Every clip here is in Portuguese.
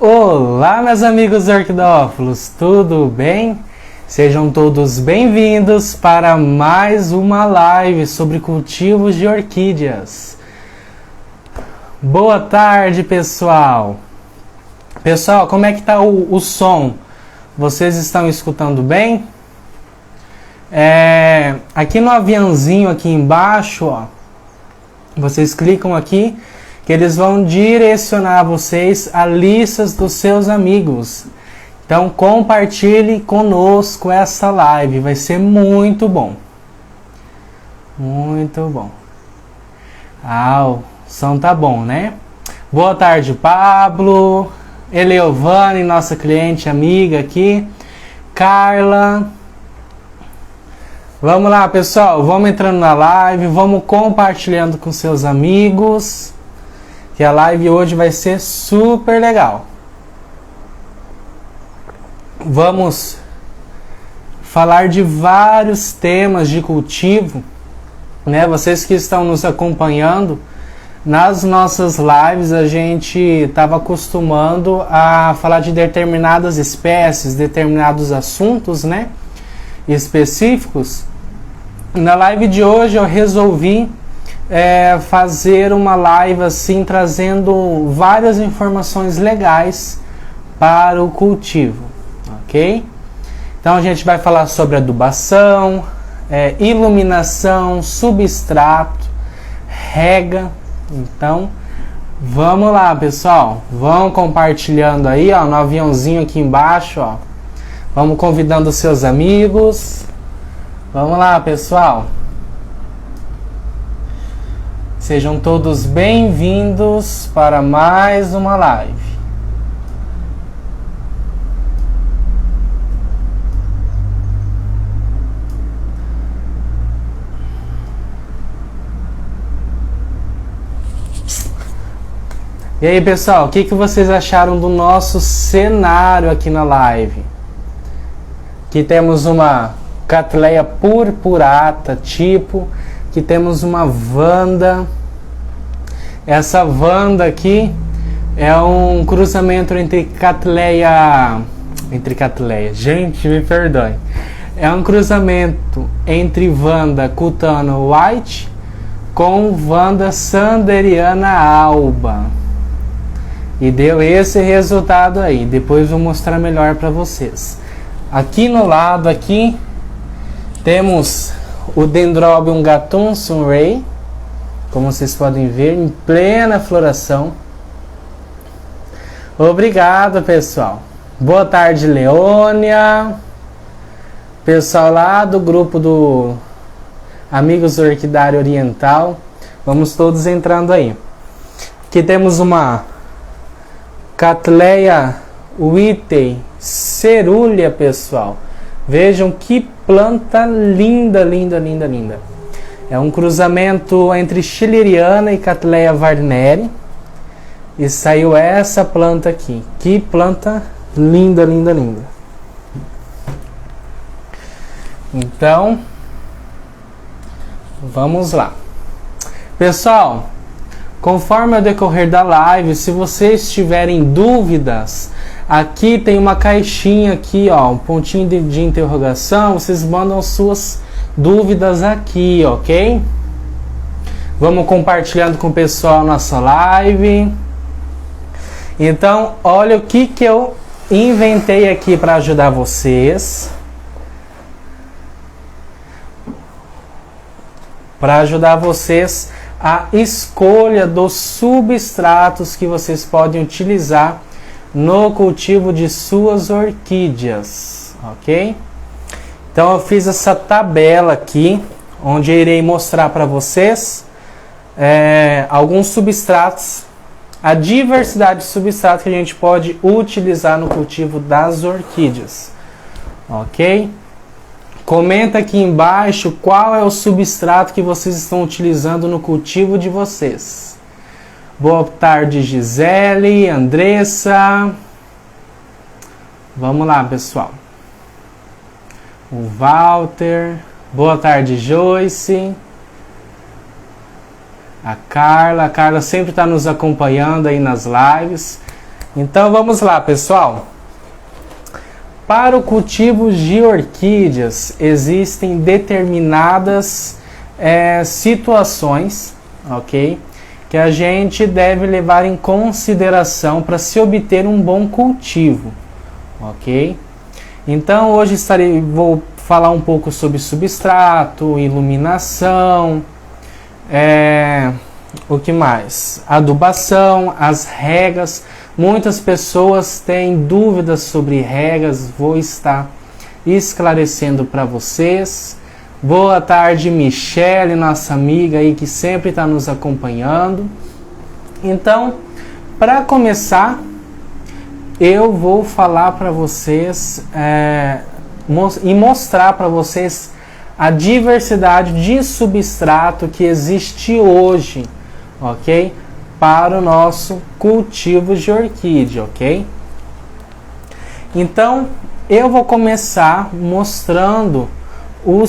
Olá, meus amigos orquidófilos, tudo bem? Sejam todos bem-vindos para mais uma live sobre cultivos de orquídeas. Boa tarde, pessoal! Pessoal, como é que está o som? Vocês estão escutando bem? Aqui no aviãozinho aqui embaixo, ó, vocês clicam aqui que eles vão direcionar vocês a listas dos seus amigos. Então compartilhe conosco essa live, vai ser muito bom. Muito bom. O som tá bom, né? Boa tarde, Pablo, Eleovane, nossa cliente amiga aqui, Carla. Vamos lá, pessoal, vamos entrando na live, vamos compartilhando com seus amigos, que a live hoje vai ser super legal. Vamos falar de vários temas de cultivo, né? Vocês que estão nos acompanhando, nas nossas lives a gente estava acostumando a falar de determinadas espécies, determinados assuntos, né? Específicos. Na live de hoje eu resolvi fazer uma live assim, trazendo várias informações legais para o cultivo, ok? Então a gente vai falar sobre adubação, iluminação, substrato, rega. Então vamos lá, pessoal, vão compartilhando aí, ó, no aviãozinho aqui embaixo, ó. Vamos convidando os seus amigos. Vamos lá, pessoal. Sejam todos bem-vindos para mais uma live. E aí, pessoal, o que vocês acharam do nosso cenário aqui na live? Aqui temos uma Cattleya purpurata tipo, que temos uma Vanda. Essa Vanda aqui é um cruzamento entre Cattleya, gente, me perdoe. É um cruzamento entre Vanda Cutano White com Vanda Sanderiana alba. E deu esse resultado aí. Depois vou mostrar melhor para vocês. Aqui no lado aqui temos o Dendrobium Gatum Sunray, como vocês podem ver, em plena floração. Obrigado, pessoal. Boa tarde, Leônia. Pessoal lá do grupo do Amigos do Orquidário Oriental. Vamos todos entrando aí. Aqui temos uma Cattleya Whitney cerúlea, pessoal. Vejam que planta linda, linda, linda, linda. É um cruzamento entre Schilleriana e Cattleya Warneri. E saiu essa planta aqui. Que planta linda, linda, linda. Então, vamos lá. Pessoal, conforme o decorrer da live, se vocês tiverem dúvidas, aqui tem uma caixinha aqui, ó, um pontinho de interrogação. Vocês mandam suas dúvidas aqui, ok? Vamos compartilhando com o pessoal nossa live. Então, olha o que eu inventei aqui para ajudar vocês. Para ajudar vocês a escolha dos substratos que vocês podem utilizar no cultivo de suas orquídeas, ok? Então eu fiz essa tabela aqui, onde eu irei mostrar para vocês alguns substratos, a diversidade de substratos que a gente pode utilizar no cultivo das orquídeas, ok? Comenta aqui embaixo qual é o substrato que vocês estão utilizando no cultivo de vocês. Boa tarde, Gisele, Andressa. Vamos lá, pessoal. O Walter. Boa tarde, Joyce. A Carla sempre está nos acompanhando aí nas lives. Então vamos lá, pessoal. Para o cultivo de orquídeas existem determinadas situações, ok? Que a gente deve levar em consideração para se obter um bom cultivo, ok? Então hoje vou falar um pouco sobre substrato, iluminação, o que mais? Adubação, as regas. Muitas pessoas têm dúvidas sobre regas, vou estar esclarecendo para vocês. Boa tarde, Michele, nossa amiga aí que sempre está nos acompanhando. Então, para começar, eu vou falar para vocês e mostrar para vocês a diversidade de substrato que existe hoje, ok? Para o nosso cultivo de orquídea, ok? Então, eu vou começar mostrando um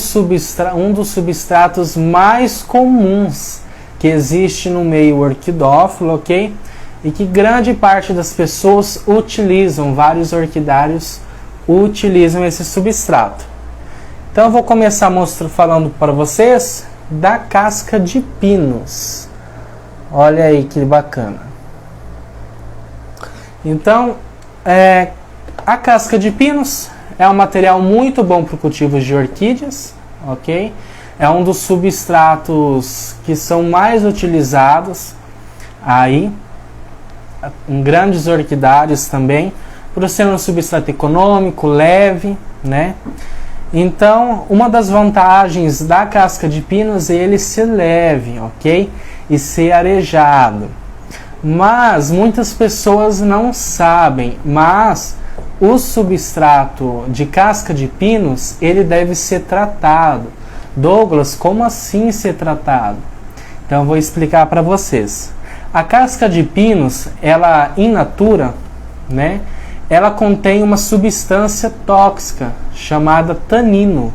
dos substratos mais comuns que existe no meio orquidófilo, ok? E que grande parte das pessoas utilizam, vários orquidários utilizam esse substrato. Então eu vou começar falando para vocês da casca de pinos. Olha aí que bacana. Então, a casca de pinos é um material muito bom para o cultivo de orquídeas, ok? É um dos substratos que são mais utilizados aí em grandes orquidários também, por ser um substrato econômico, leve, né? Então, uma das vantagens da casca de pinos é ele ser leve, ok? E ser arejado. Mas muitas pessoas não sabem, mas o substrato de casca de pinos, ele deve ser tratado. Douglas, como assim ser tratado? Então eu vou explicar para vocês. A casca de pinos, ela in natura, né? Ela contém uma substância tóxica chamada tanino.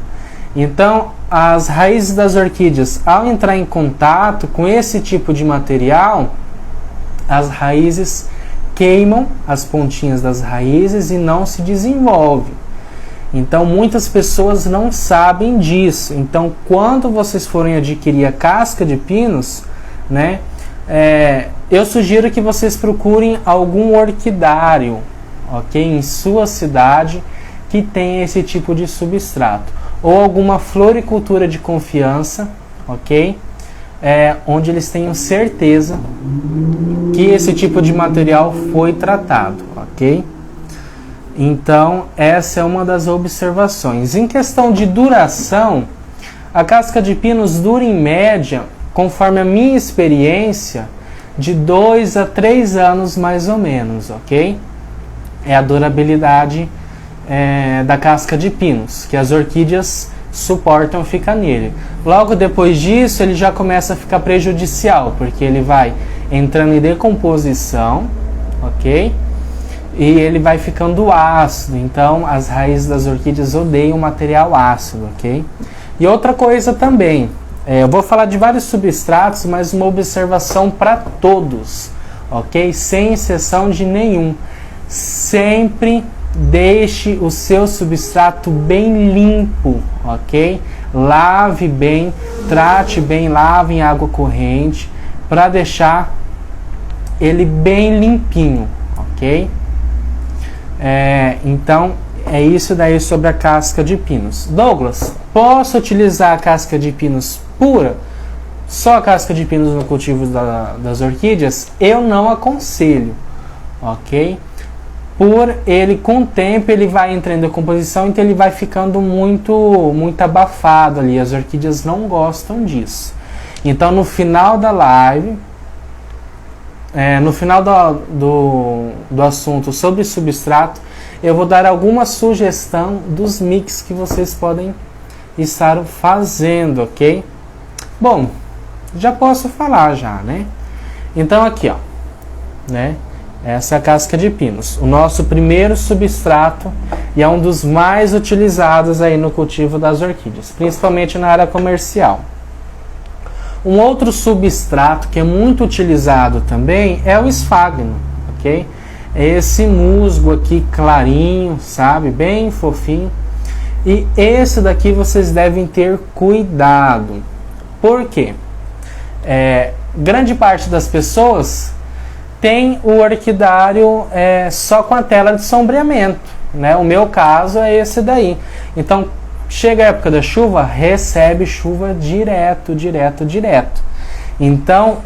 Então, as raízes das orquídeas, ao entrar em contato com esse tipo de material, as raízes queimam as pontinhas das raízes e não se desenvolve. Então, muitas pessoas não sabem disso. Então, quando vocês forem adquirir a casca de pinos, né, eu sugiro que vocês procurem algum orquidário, ok, em sua cidade que tenha esse tipo de substrato, ou alguma floricultura de confiança, ok, onde eles tenham certeza que esse tipo de material foi tratado, ok? Então, essa é uma das observações. Em questão de duração, a casca de pinos dura em média, conforme a minha experiência, de 2 a 3 anos mais ou menos, ok? É a durabilidade da casca de pinos, que as orquídeas suportam ficar nele. Logo depois disso, ele já começa a ficar prejudicial, porque ele vai entrando em decomposição, ok? E ele vai ficando ácido, então as raízes das orquídeas odeiam material ácido, ok? E outra coisa também, eu vou falar de vários substratos, mas uma observação para todos, ok? Sem exceção de nenhum. Sempre deixe o seu substrato bem limpo, ok? Lave bem, trate bem, lave em água corrente, para deixar ele bem limpinho, ok? Então, é isso daí sobre a casca de pinos. Douglas, posso utilizar a casca de pinos pura? Só a casca de pinos no cultivo das orquídeas? Eu não aconselho, ok? Por ele, com o tempo, ele vai entrando em decomposição, então ele vai ficando muito abafado ali. As orquídeas não gostam disso. Então, no final da live, no final do assunto sobre substrato, eu vou dar alguma sugestão dos mix que vocês podem estar fazendo, ok? Bom, já posso falar já, né? Então aqui, ó, né? Essa é a casca de pinos, o nosso primeiro substrato e é um dos mais utilizados aí no cultivo das orquídeas, principalmente na área comercial. Um outro substrato que é muito utilizado também é o esfagno, ok? é esse musgo aqui clarinho, sabe? Bem fofinho. E esse daqui vocês devem ter cuidado. Por quê? Grande parte das pessoas tem o orquidário só com a tela de sombreamento, né? O meu caso é esse daí. Então, chega a época da chuva, recebe chuva direto. Então,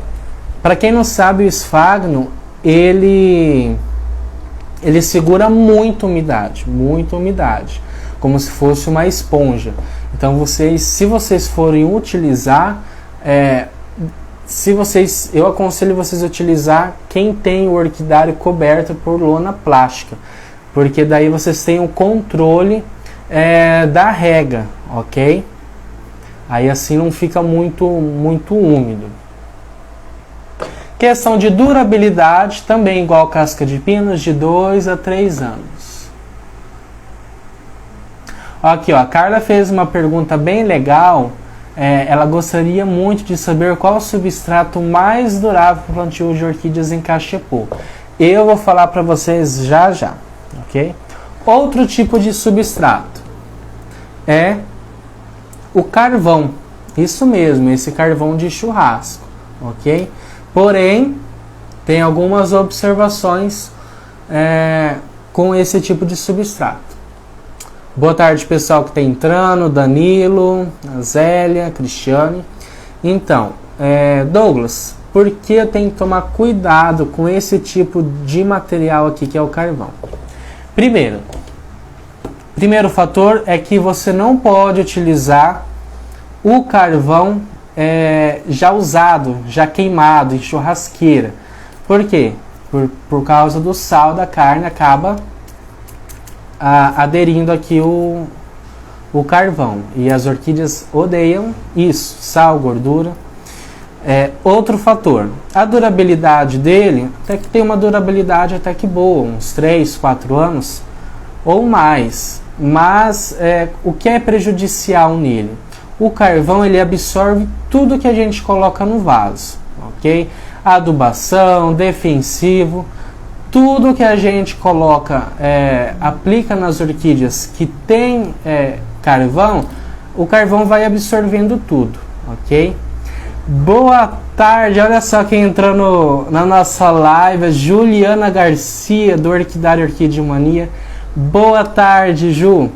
para quem não sabe, o esfagno, ele segura muita umidade, como se fosse uma esponja. Então, se vocês forem utilizar, eu aconselho vocês a utilizar quem tem o orquidário coberto por lona plástica, porque daí vocês têm o controle da rega, ok? Aí assim não fica muito úmido. Questão de durabilidade, também igual casca de pinos, de 2 a 3 anos. Aqui, ó, a Carla fez uma pergunta bem legal. Ela gostaria muito de saber qual o substrato mais durável para o plantio de orquídeas em cachepô. Eu vou falar para vocês já, ok? Outro tipo de substrato é o carvão. Isso mesmo, esse carvão de churrasco, ok? Porém, tem algumas observações com esse tipo de substrato. Boa tarde, pessoal que está entrando, Danilo, a Zélia, Cristiane. Então, Douglas, por que eu tenho que tomar cuidado com esse tipo de material aqui que é o carvão? Primeiro fator é que você não pode utilizar o carvão já usado, já queimado em churrasqueira. Por quê? Por causa do sal da carne, acaba aderindo aqui o carvão. E as orquídeas odeiam isso, sal, gordura. Outro fator, a durabilidade dele, até que tem uma durabilidade até que boa, uns 3, 4 anos ou mais. Mas o que é prejudicial nele? O carvão, ele absorve tudo que a gente coloca no vaso, ok? Adubação, defensivo, tudo que a gente coloca, aplica nas orquídeas que tem carvão, o carvão vai absorvendo tudo, ok? Boa tarde, olha só quem entrou na nossa live, a Juliana Garcia, do Orquidário Orquídea Mania. Boa tarde, Ju.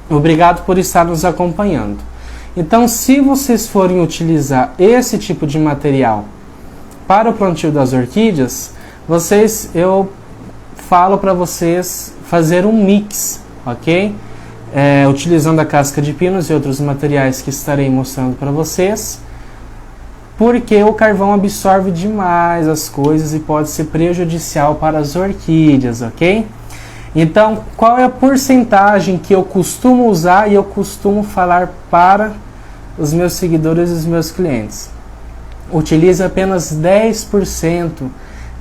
Obrigado por estar nos acompanhando. Então, se vocês forem utilizar esse tipo de material para o plantio das orquídeas, eu falo para vocês fazer um mix, ok? Utilizando a casca de pinos e outros materiais que estarei mostrando para vocês, porque o carvão absorve demais as coisas e pode ser prejudicial para as orquídeas, ok? Então, qual é a porcentagem que eu costumo usar e eu costumo falar para os meus seguidores e os meus clientes? Utilize apenas 10%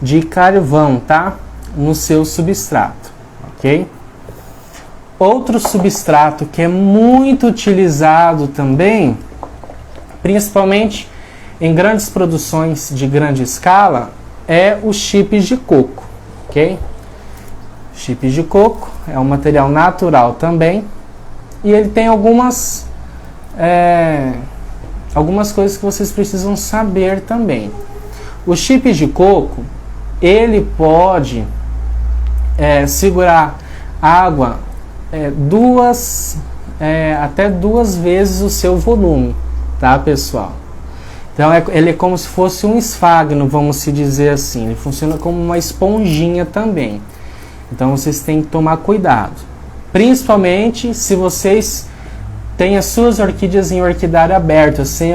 de carvão, tá? No seu substrato, ok? Outro substrato que é muito utilizado também, principalmente em grandes produções de grande escala, é o chips de coco, ok? Chips de coco é um material natural também, e ele tem algumas coisas que vocês precisam saber também. O chip de coco, ele pode segurar água até duas vezes o seu volume, tá, pessoal? Então ele é como se fosse um esfagno, vamos se dizer assim. Ele funciona como uma esponjinha também. Então vocês têm que tomar cuidado, principalmente se vocês têm as suas orquídeas em orquidário aberto, sem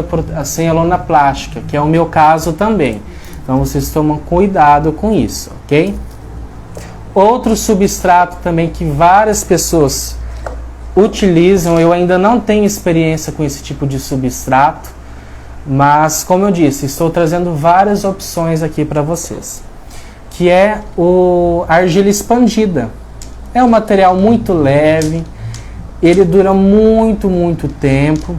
a lona plástica, que é o meu caso também. Então vocês tomam cuidado com isso, ok? Outro substrato também que várias pessoas utilizam, eu ainda não tenho experiência com esse tipo de substrato, mas como eu disse, estou trazendo várias opções aqui para vocês, que é a argila expandida. É um material muito leve, ele dura muito tempo,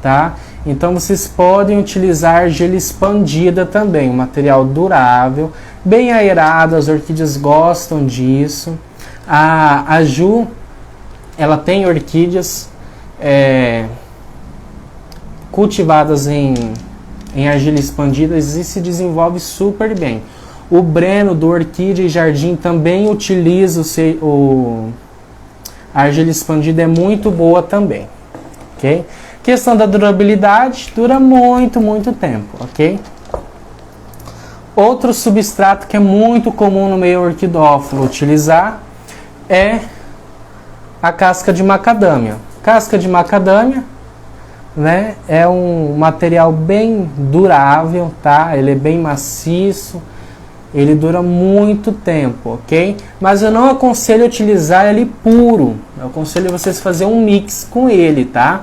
tá? Então vocês podem utilizar argila expandida também, um material durável, bem aerado, as orquídeas gostam disso. A Ju, ela tem orquídeas cultivadas em argila expandida e se desenvolve super bem. O Breno do Orquídea e Jardim também utiliza a argila expandida, é muito boa também, ok? Questão da durabilidade, dura muito, muito tempo, ok? Outro substrato que é muito comum no meio orquidófilo utilizar é a casca de macadâmia. Casca de macadâmia, né, é um material bem durável, tá? Ele é bem maciço, ele dura muito tempo, ok? Mas eu não aconselho utilizar ele puro, eu aconselho vocês fazer um mix com ele, tá?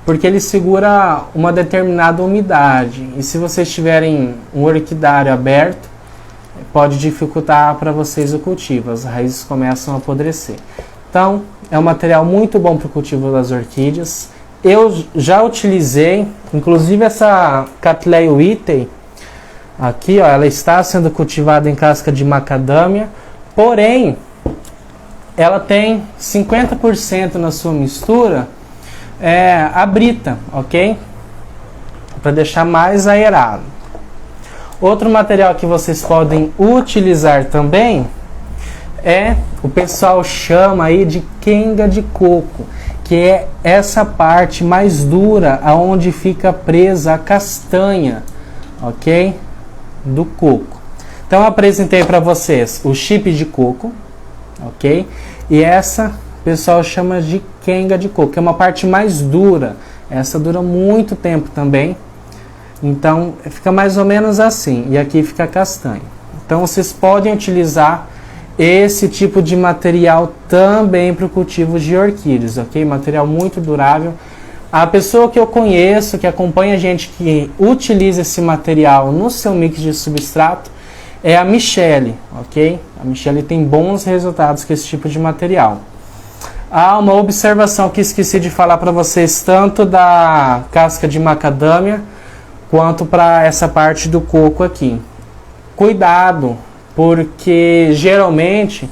Porque ele segura uma determinada umidade, e se vocês tiverem um orquidário aberto, pode dificultar para vocês o cultivo, as raízes começam a apodrecer. Então, é um material muito bom para o cultivo das orquídeas. Eu já utilizei, inclusive essa Cattleya Whitney, aqui, ó, ela está sendo cultivada em casca de macadâmia, porém, ela tem 50% na sua mistura a brita, ok? Para deixar mais aerado. Outro material que vocês podem utilizar também o pessoal chama aí de quenga de coco, que é essa parte mais dura aonde fica presa a castanha, ok? Do coco. Então eu apresentei para vocês o chip de coco, ok? E essa o pessoal chama de quenga de coco, que é uma parte mais dura. Essa dura muito tempo também. Então fica mais ou menos assim. E aqui fica castanha. Então vocês podem utilizar esse tipo de material também para o cultivo de orquídeas, ok? Material muito durável. A pessoa que eu conheço, que acompanha a gente, que utiliza esse material no seu mix de substrato, é a Michele, ok? A Michele tem bons resultados com esse tipo de material. Há uma observação que esqueci de falar para vocês, tanto da casca de macadâmia, quanto para essa parte do coco aqui. Cuidado, porque geralmente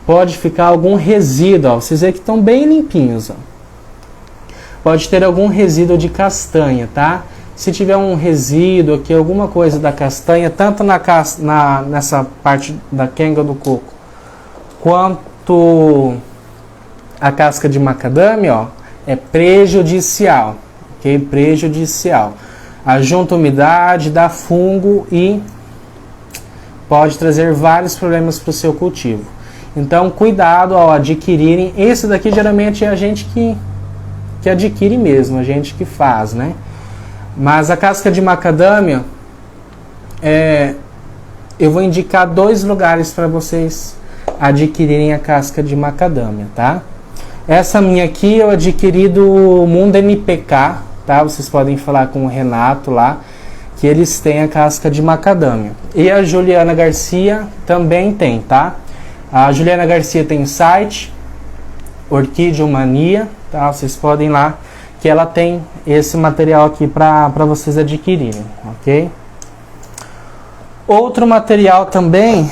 pode ficar algum resíduo, ó, vocês veem que estão bem limpinhos, ó. Pode ter algum resíduo de castanha, tá? Se tiver um resíduo aqui, alguma coisa da castanha, tanto nessa parte da quenga do coco, quanto a casca de macadâmia, ó, é prejudicial, ok? Prejudicial. Ajunta umidade, dá fungo e pode trazer vários problemas para o seu cultivo. Então, cuidado ao adquirirem. Esse daqui geralmente é a gente que adquire mesmo, a gente que faz, né? Mas a casca de macadâmia, eu vou indicar 2 lugares para vocês adquirirem a casca de macadâmia, tá? Essa minha aqui eu adquiri do Mundo NPK, tá? Vocês podem falar com o Renato lá, que eles têm a casca de macadâmia. E a Juliana Garcia também tem, tá? A Juliana Garcia tem site, Orquídea Mania, tá? Vocês podem ir lá, que ela tem esse material aqui para vocês adquirirem, ok? Outro material também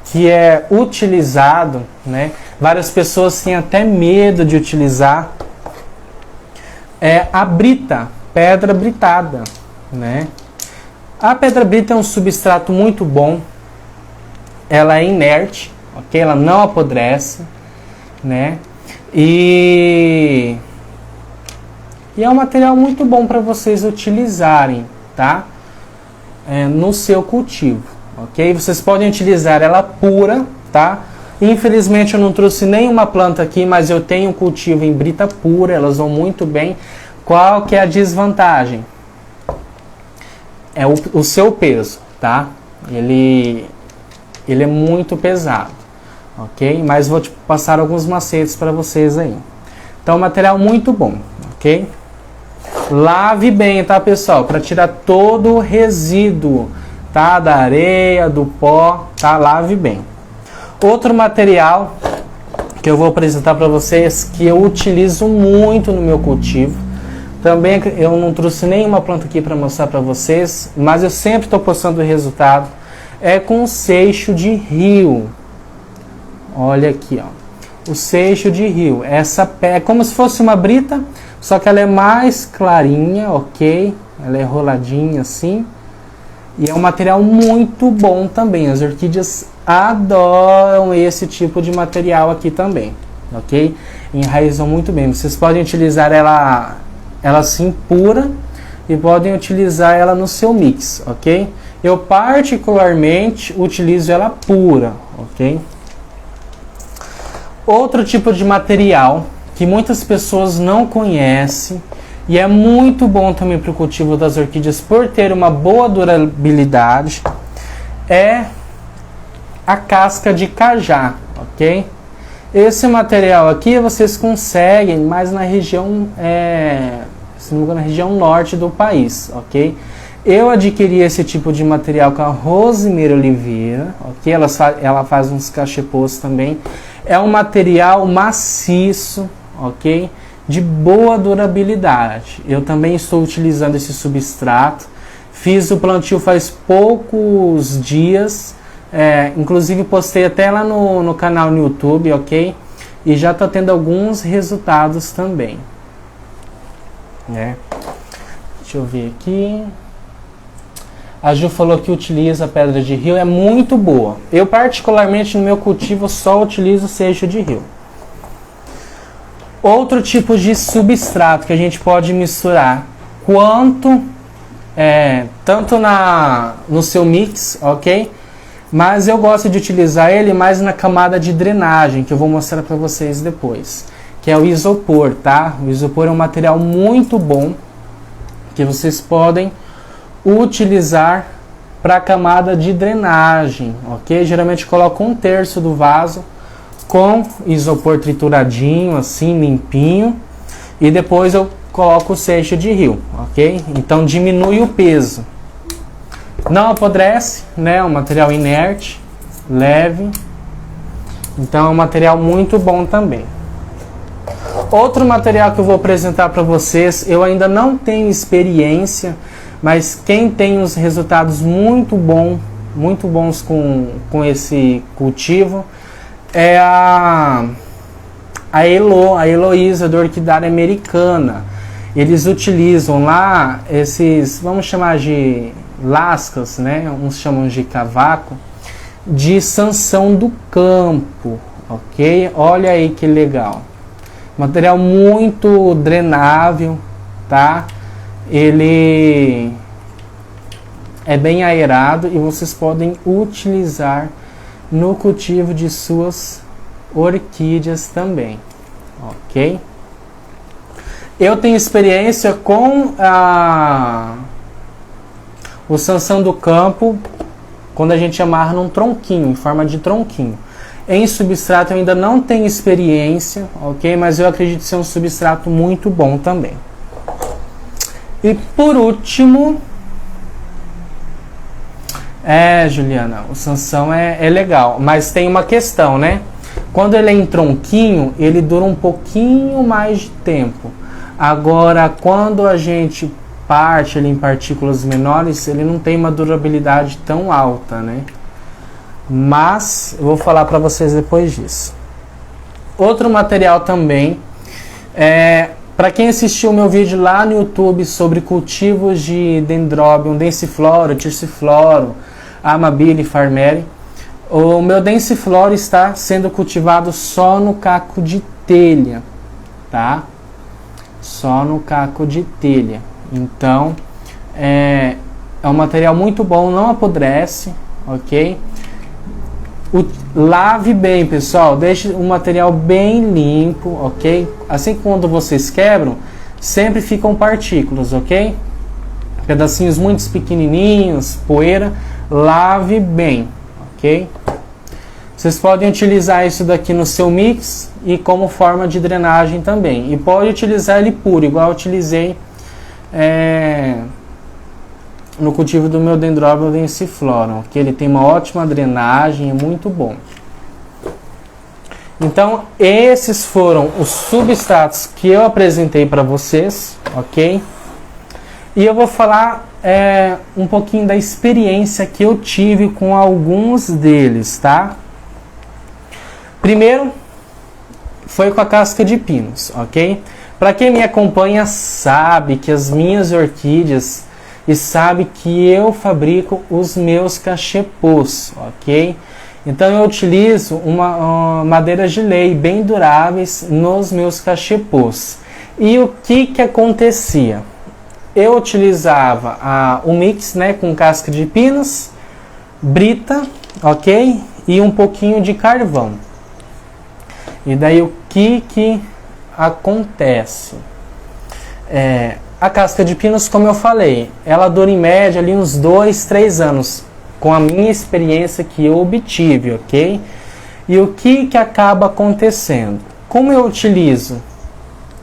que é utilizado, né? Várias pessoas têm até medo de utilizar, é a brita, pedra britada, né? A pedra brita é um substrato muito bom, ela é inerte, ok? Ela não apodrece, né? E é um material muito bom para vocês utilizarem, tá? No seu cultivo, ok? Vocês podem utilizar ela pura, tá? Infelizmente eu não trouxe nenhuma planta aqui, mas eu tenho um cultivo em brita pura, elas vão muito bem. Qual que é a desvantagem? É o seu peso, tá? Ele é muito pesado, ok? Mas vou te passar alguns macetes para vocês aí. Então, material muito bom, ok? Lave bem, tá, pessoal? Para tirar todo o resíduo, tá? Da areia, do pó, tá? Lave bem. Outro material que eu vou apresentar para vocês, que eu utilizo muito no meu cultivo, Também eu não trouxe nenhuma planta aqui para mostrar para vocês, mas eu sempre estou postando o resultado. É com seixo de rio. Olha aqui, ó. O seixo de rio. Essa é como se fosse uma brita, só que ela é mais clarinha, ok? Ela é roladinha assim. E é um material muito bom também. As orquídeas adoram esse tipo de material aqui também, ok? Enraizam muito bem. Vocês podem utilizar ela assim pura e podem utilizar ela no seu mix, ok? Eu particularmente utilizo ela pura, ok? Outro tipo de material que muitas pessoas não conhecem e é muito bom também para o cultivo das orquídeas por ter uma boa durabilidade é a casca de cajá, ok? Esse material aqui vocês conseguem mais na região, se não me engano, na região norte do país, ok? Eu adquiri esse tipo de material com a Rosimeira Oliveira, ok? Ela faz uns cachepôs também. É um material maciço, ok? De boa durabilidade. Eu também estou utilizando esse substrato. Fiz o plantio faz poucos dias. Inclusive postei até lá no canal no YouTube, ok? E já está tendo alguns resultados também. Deixa eu ver aqui. A Ju falou que utiliza pedra de rio, é muito boa. Eu particularmente no meu cultivo só utilizo seixo de rio. Outro tipo de substrato que a gente pode misturar, tanto no seu mix, ok? Mas eu gosto de utilizar ele mais na camada de drenagem, que eu vou mostrar para vocês depois, que é o isopor, tá? O isopor é um material muito bom que vocês podem utilizar para a camada de drenagem, ok? Geralmente coloco 1/3 do vaso com isopor trituradinho, assim, limpinho, e depois eu coloco o seixo de rio, ok? Então diminui o peso. Não apodrece, né? É um material inerte, leve. Então é um material muito bom também. Outro material que eu vou apresentar para vocês, eu ainda não tenho experiência, mas quem tem os resultados muito bons com esse cultivo é a Heloísa do Orquidária Americana. Eles utilizam lá esses, vamos chamar de lascas, né? Uns chamam de cavaco, de sanção do campo, ok? Olha aí que legal. Material muito drenável, tá? Ele é bem aerado e vocês podem utilizar no cultivo de suas orquídeas também, ok? Eu tenho experiência com o sanção do campo quando a gente amarra num tronquinho, em forma de tronquinho. Em substrato eu ainda não tenho experiência, ok? Mas eu acredito ser um substrato muito bom também. E por último, Juliana, o sanção é legal, mas tem uma questão, né? Quando ele é em tronquinho, ele dura um pouquinho mais de tempo. Agora, quando a gente parte ele em partículas menores, ele não tem uma durabilidade tão alta, né? Mas eu vou falar para vocês depois disso. Outro material também para quem assistiu o meu vídeo lá no YouTube sobre cultivos de Dendrobium, Densifloro, Tircifloro, Amabile, Farmere, o meu Densifloro está sendo cultivado só no caco de telha, tá? Só no caco de telha. Então, é um material muito bom, não apodrece, ok? Lave bem, pessoal, deixe o material bem limpo, ok? Assim que quando vocês quebram, sempre ficam partículas, ok? Pedacinhos muito pequenininhos, poeira, lave bem, ok? Vocês podem utilizar isso daqui no seu mix e como forma de drenagem também. E pode utilizar ele puro, igual eu utilizei no cultivo do meu Dendrobium Densiflorum, que ele tem uma ótima drenagem, é muito bom. Então, esses foram os substratos que eu apresentei para vocês, ok? E eu vou falar um pouquinho da experiência que eu tive com alguns deles, tá? Primeiro, foi com a casca de pinos, ok? Para quem me acompanha sabe que as minhas orquídeas e sabe que eu fabrico os meus cachepôs, ok? Então eu utilizo uma madeiras de lei bem duráveis nos meus cachepôs. E o que acontecia? Eu utilizava o mix, né, com casca de pinos, brita, ok? E um pouquinho de carvão. E daí o que acontece? A casca de pinos, como eu falei, ela dura em média ali uns 2, 3 anos, com a minha experiência que eu obtive, ok? E o que acaba acontecendo? Como eu utilizo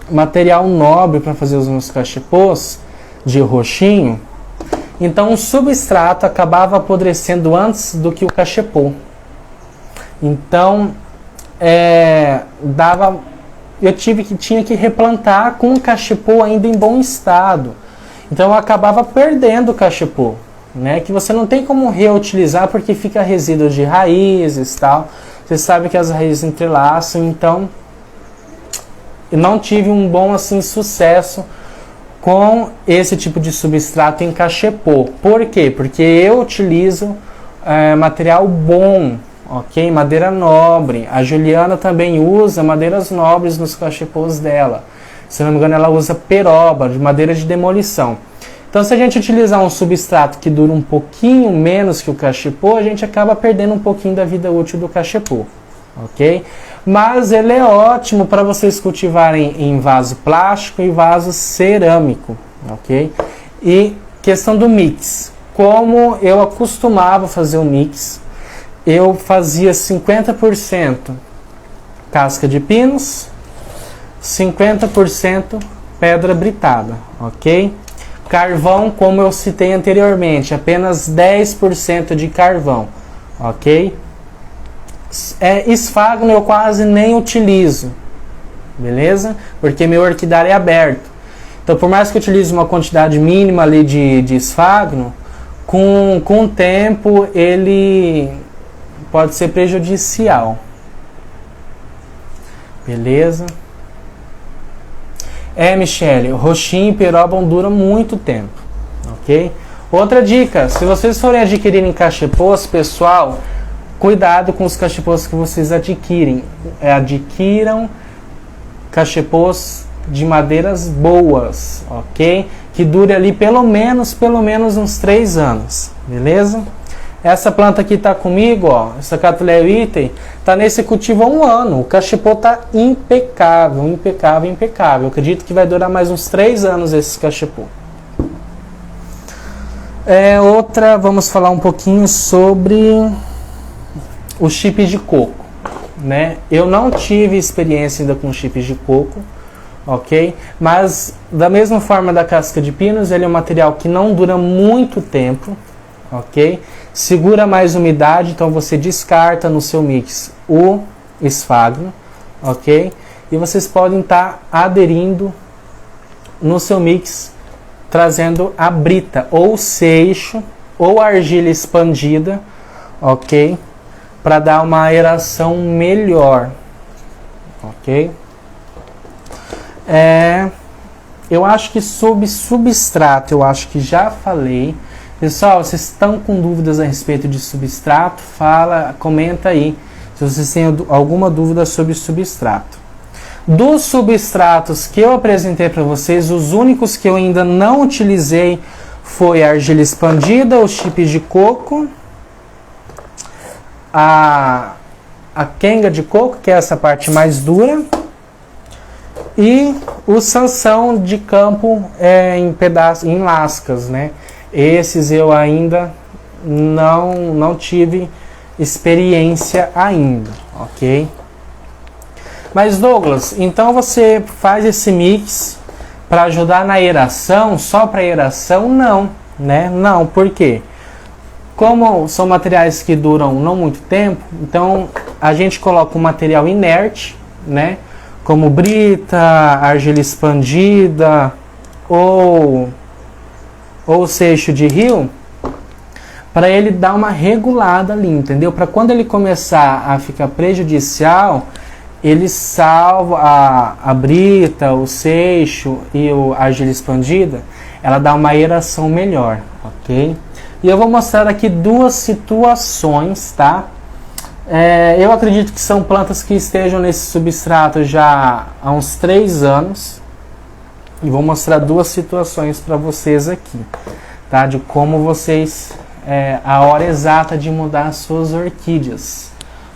material nobre para fazer os meus cachepôs, de roxinho, então o substrato acabava apodrecendo antes do que o cachepô. Então, eu tinha que replantar com o cachepô ainda em bom estado. Então eu acabava perdendo o cachepô, né? Que você não tem como reutilizar porque fica resíduo de raízes e tal. Você sabe que as raízes entrelaçam, então eu não tive um bom assim sucesso com esse tipo de substrato em cachepô. Por quê? Porque eu utilizo material bom, ok? Madeira nobre. A Juliana também usa madeiras nobres nos cachepôs dela. Se não me engano, ela usa peroba, de madeira de demolição. Então, se a gente utilizar um substrato que dura um pouquinho menos que o cachepô, a gente acaba perdendo um pouquinho da vida útil do cachepô, ok? Mas ele é ótimo para vocês cultivarem em vaso plástico e vaso cerâmico, ok? E questão do mix. Como eu acostumava fazer o mix, eu fazia 50% casca de pinos, 50% pedra britada, ok? Carvão, como eu citei anteriormente, apenas 10% de carvão, ok? Esfagno eu quase nem utilizo, beleza? Porque meu orquidário é aberto. Então, por mais que eu utilize uma quantidade mínima ali de esfagno, com o tempo ele pode ser prejudicial. Beleza? Michele, roxinho e peroba duram muito tempo, ok? Outra dica, se vocês forem adquirirem cachepôs, pessoal, cuidado com os cachepôs que vocês adquirem. Adquiram cachepôs de madeiras boas, ok? Que dure ali pelo menos uns 3 anos, beleza? Essa planta aqui tá comigo, ó, essa Cattleya Wittei, tá nesse cultivo há 1 ano. O cachepô tá impecável, impecável, impecável. Eu acredito que vai durar mais uns 3 anos esse cachepô. Outra, vamos falar um pouquinho sobre os chips de coco, né? Eu não tive experiência ainda com chips de coco, ok? Mas da mesma forma da casca de pinos, ele é um material que não dura muito tempo, ok? Segura mais umidade, então você descarta no seu mix o esfagno, ok? E vocês podem estar aderindo no seu mix, trazendo a brita, ou seixo, ou argila expandida, ok? Para dar uma aeração melhor, ok? Eu acho que sobre substrato, eu acho que já falei. Pessoal, vocês estão com dúvidas a respeito de substrato? Comenta aí se vocês têm alguma dúvida sobre substrato. Dos substratos que eu apresentei para vocês, os únicos que eu ainda não utilizei foi a argila expandida, os chips de coco, a quenga de coco, que é essa parte mais dura, e o sanção de campo em pedaços, em lascas, né? Esses eu ainda não tive experiência ainda, ok? Mas Douglas, então você faz esse mix para ajudar na aeração, só para aeração? Não, né? Não, por quê? Como são materiais que duram não muito tempo, então a gente coloca um material inerte, né? Como brita, argila expandida ou seixo de rio, para ele dar uma regulada ali, entendeu? Para quando ele começar a ficar prejudicial, ele salva a brita, o seixo e a argila expandida, ela dá uma aeração melhor, ok? E eu vou mostrar aqui duas situações, tá? Eu acredito que são plantas que estejam nesse substrato já há uns 3 anos. E vou mostrar duas situações para vocês aqui, tá? De como vocês... a hora exata de mudar as suas orquídeas,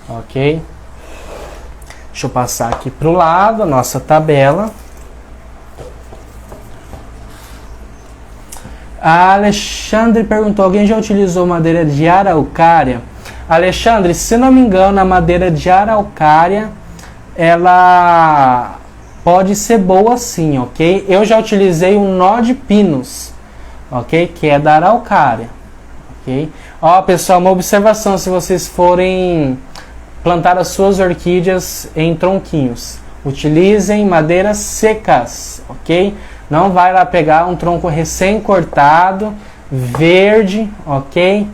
ok? Deixa eu passar aqui para o lado a nossa tabela. A Alexandre perguntou: alguém já utilizou madeira de araucária? Alexandre, se não me engano, a madeira de araucária ela pode ser boa sim, ok? Eu já utilizei um nó de pinos, ok? Que é da araucária, ok? Ó, pessoal, uma observação: se vocês forem plantar as suas orquídeas em tronquinhos, utilizem madeiras secas, ok? Não vai lá pegar um tronco recém-cortado, verde, ok?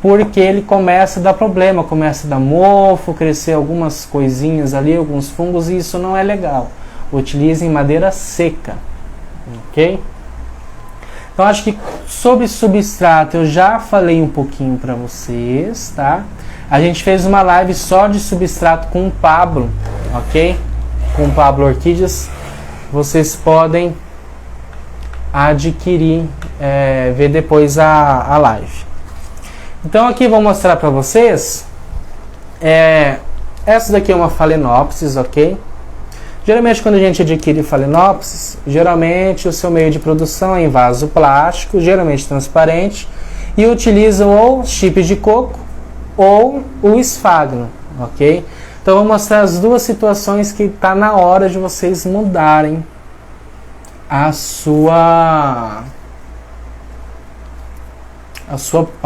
Porque ele começa a dar problema, começa a dar mofo, crescer algumas coisinhas ali, alguns fungos, e isso não é legal. Utilizem madeira seca, ok? Então acho que sobre substrato eu já falei um pouquinho para vocês, tá? A gente fez uma live só de substrato com o Pablo, ok? Com o Pablo Orquídeas. Vocês podem adquirir, ver depois a live. Então aqui vou mostrar para vocês, essa daqui é uma Phalaenopsis, ok? Geralmente quando a gente adquire Phalaenopsis, geralmente o seu meio de produção é em vaso plástico, geralmente transparente, e utilizam ou chip de coco ou o esfagno, ok? Então eu vou mostrar as duas situações que está na hora de vocês mudarem a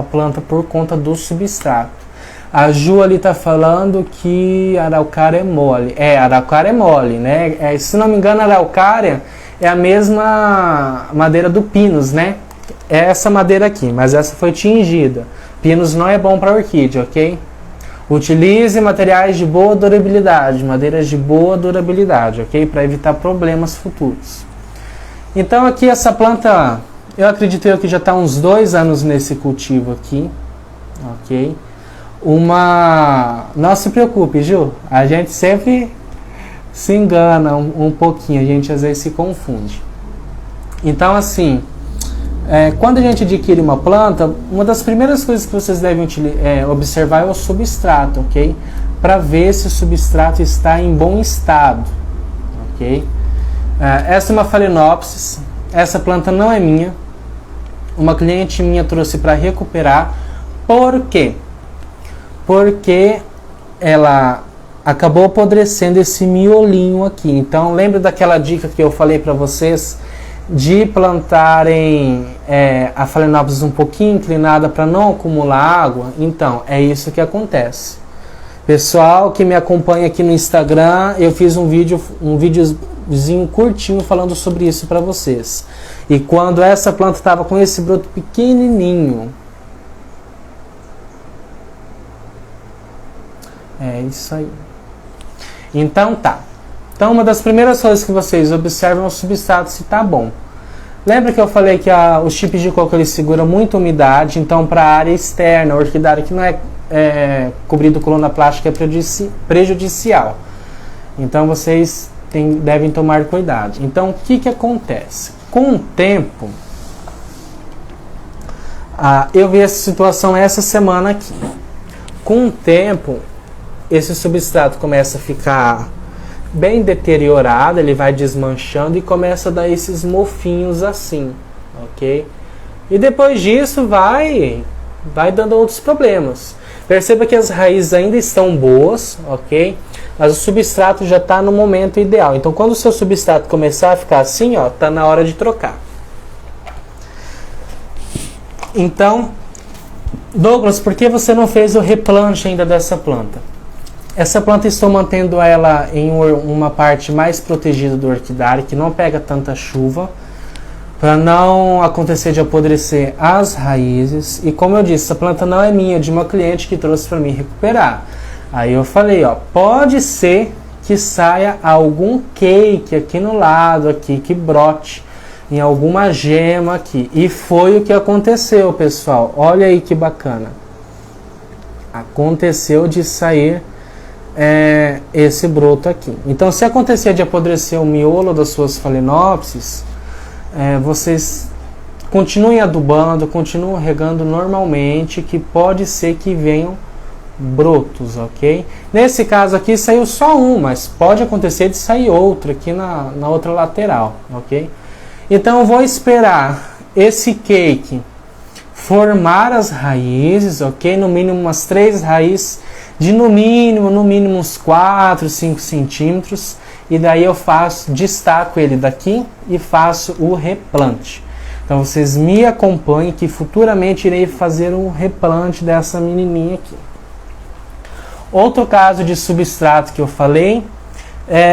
planta por conta do substrato. A Ju ali está falando que a araucária é mole. A araucária é mole, né? Se não me engano, a araucária é a mesma madeira do pinus, né? É essa madeira aqui, mas essa foi tingida. Pinus não é bom para orquídea, ok? Utilize materiais de boa durabilidade, madeiras de boa durabilidade, ok? Para evitar problemas futuros. Então aqui essa planta, eu acredito que já está uns 2 anos nesse cultivo aqui, ok? Não se preocupe, Ju, a gente sempre se engana um pouquinho, a gente às vezes se confunde. Então assim, quando a gente adquire uma planta, uma das primeiras coisas que vocês devem observar é o substrato, ok? Para ver se o substrato está em bom estado, ok? Essa é uma Phalaenopsis, essa planta não é minha, uma cliente minha trouxe para recuperar. Por quê? Porque ela acabou apodrecendo esse miolinho aqui. Então lembra daquela dica que eu falei para vocês de plantarem a Phalaenopsis um pouquinho inclinada para não acumular água? Então é isso que acontece. Pessoal que me acompanha aqui no Instagram, eu fiz um videozinho curtinho falando sobre isso para vocês. E quando essa planta estava com esse broto pequenininho, é isso aí. Então tá. Então uma das primeiras coisas que vocês observam é o substrato se tá bom. Lembra que eu falei que o chip de coco ele segura muita umidade, então para a área externa, a orquidária que não é cobrido com lona plástica é prejudicial. Então vocês devem tomar cuidado. Então o que acontece? Com o tempo, eu vi essa situação essa semana aqui. Com o tempo, esse substrato começa a ficar bem deteriorado, ele vai desmanchando e começa a dar esses mofinhos assim, ok? E depois disso vai dando outros problemas. Perceba que as raízes ainda estão boas, ok? Mas o substrato já está no momento ideal. Então quando o seu substrato começar a ficar assim, ó, tá na hora de trocar. Então, Douglas, por que você não fez o replante ainda dessa planta? Essa planta estou mantendo ela em uma parte mais protegida do orquidário, que não pega tanta chuva, para não acontecer de apodrecer as raízes. E como eu disse, essa planta não é minha, é de uma cliente que trouxe para mim recuperar. Aí eu falei, ó, pode ser que saia algum cake aqui no lado, aqui que brote em alguma gema aqui. E foi o que aconteceu, pessoal. Olha aí que bacana. Aconteceu de sair esse broto aqui. Então, se acontecer de apodrecer o miolo das suas phalaenopsis, vocês continuem adubando, continuem regando normalmente, que pode ser que venham brotos, ok? Nesse caso aqui saiu só um, mas pode acontecer de sair outro aqui na outra lateral, ok? Então eu vou esperar esse cake formar as raízes, ok? No mínimo umas 3 raízes de no mínimo uns 4, 5 centímetros. E daí eu destaco ele daqui e faço o replante. Então vocês me acompanhem que futuramente irei fazer um replante dessa menininha aqui. Outro caso de substrato que eu falei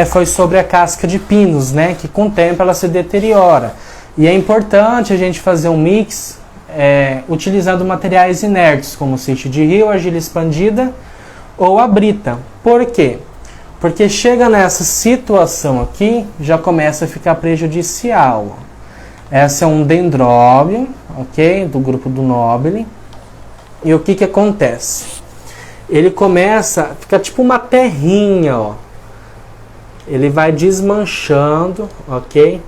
foi sobre a casca de pinos, né? Que com o tempo ela se deteriora. E é importante a gente fazer um mix utilizando materiais inertes, como seixo de rio, argila expandida ou a brita. Por quê? Porque chega nessa situação aqui, já começa a ficar prejudicial. Essa é um dendróbio, ok? Do grupo do nobile. E o que que acontece? Ele começa a ficar tipo uma terrinha, ó. Ele vai desmanchando, ok?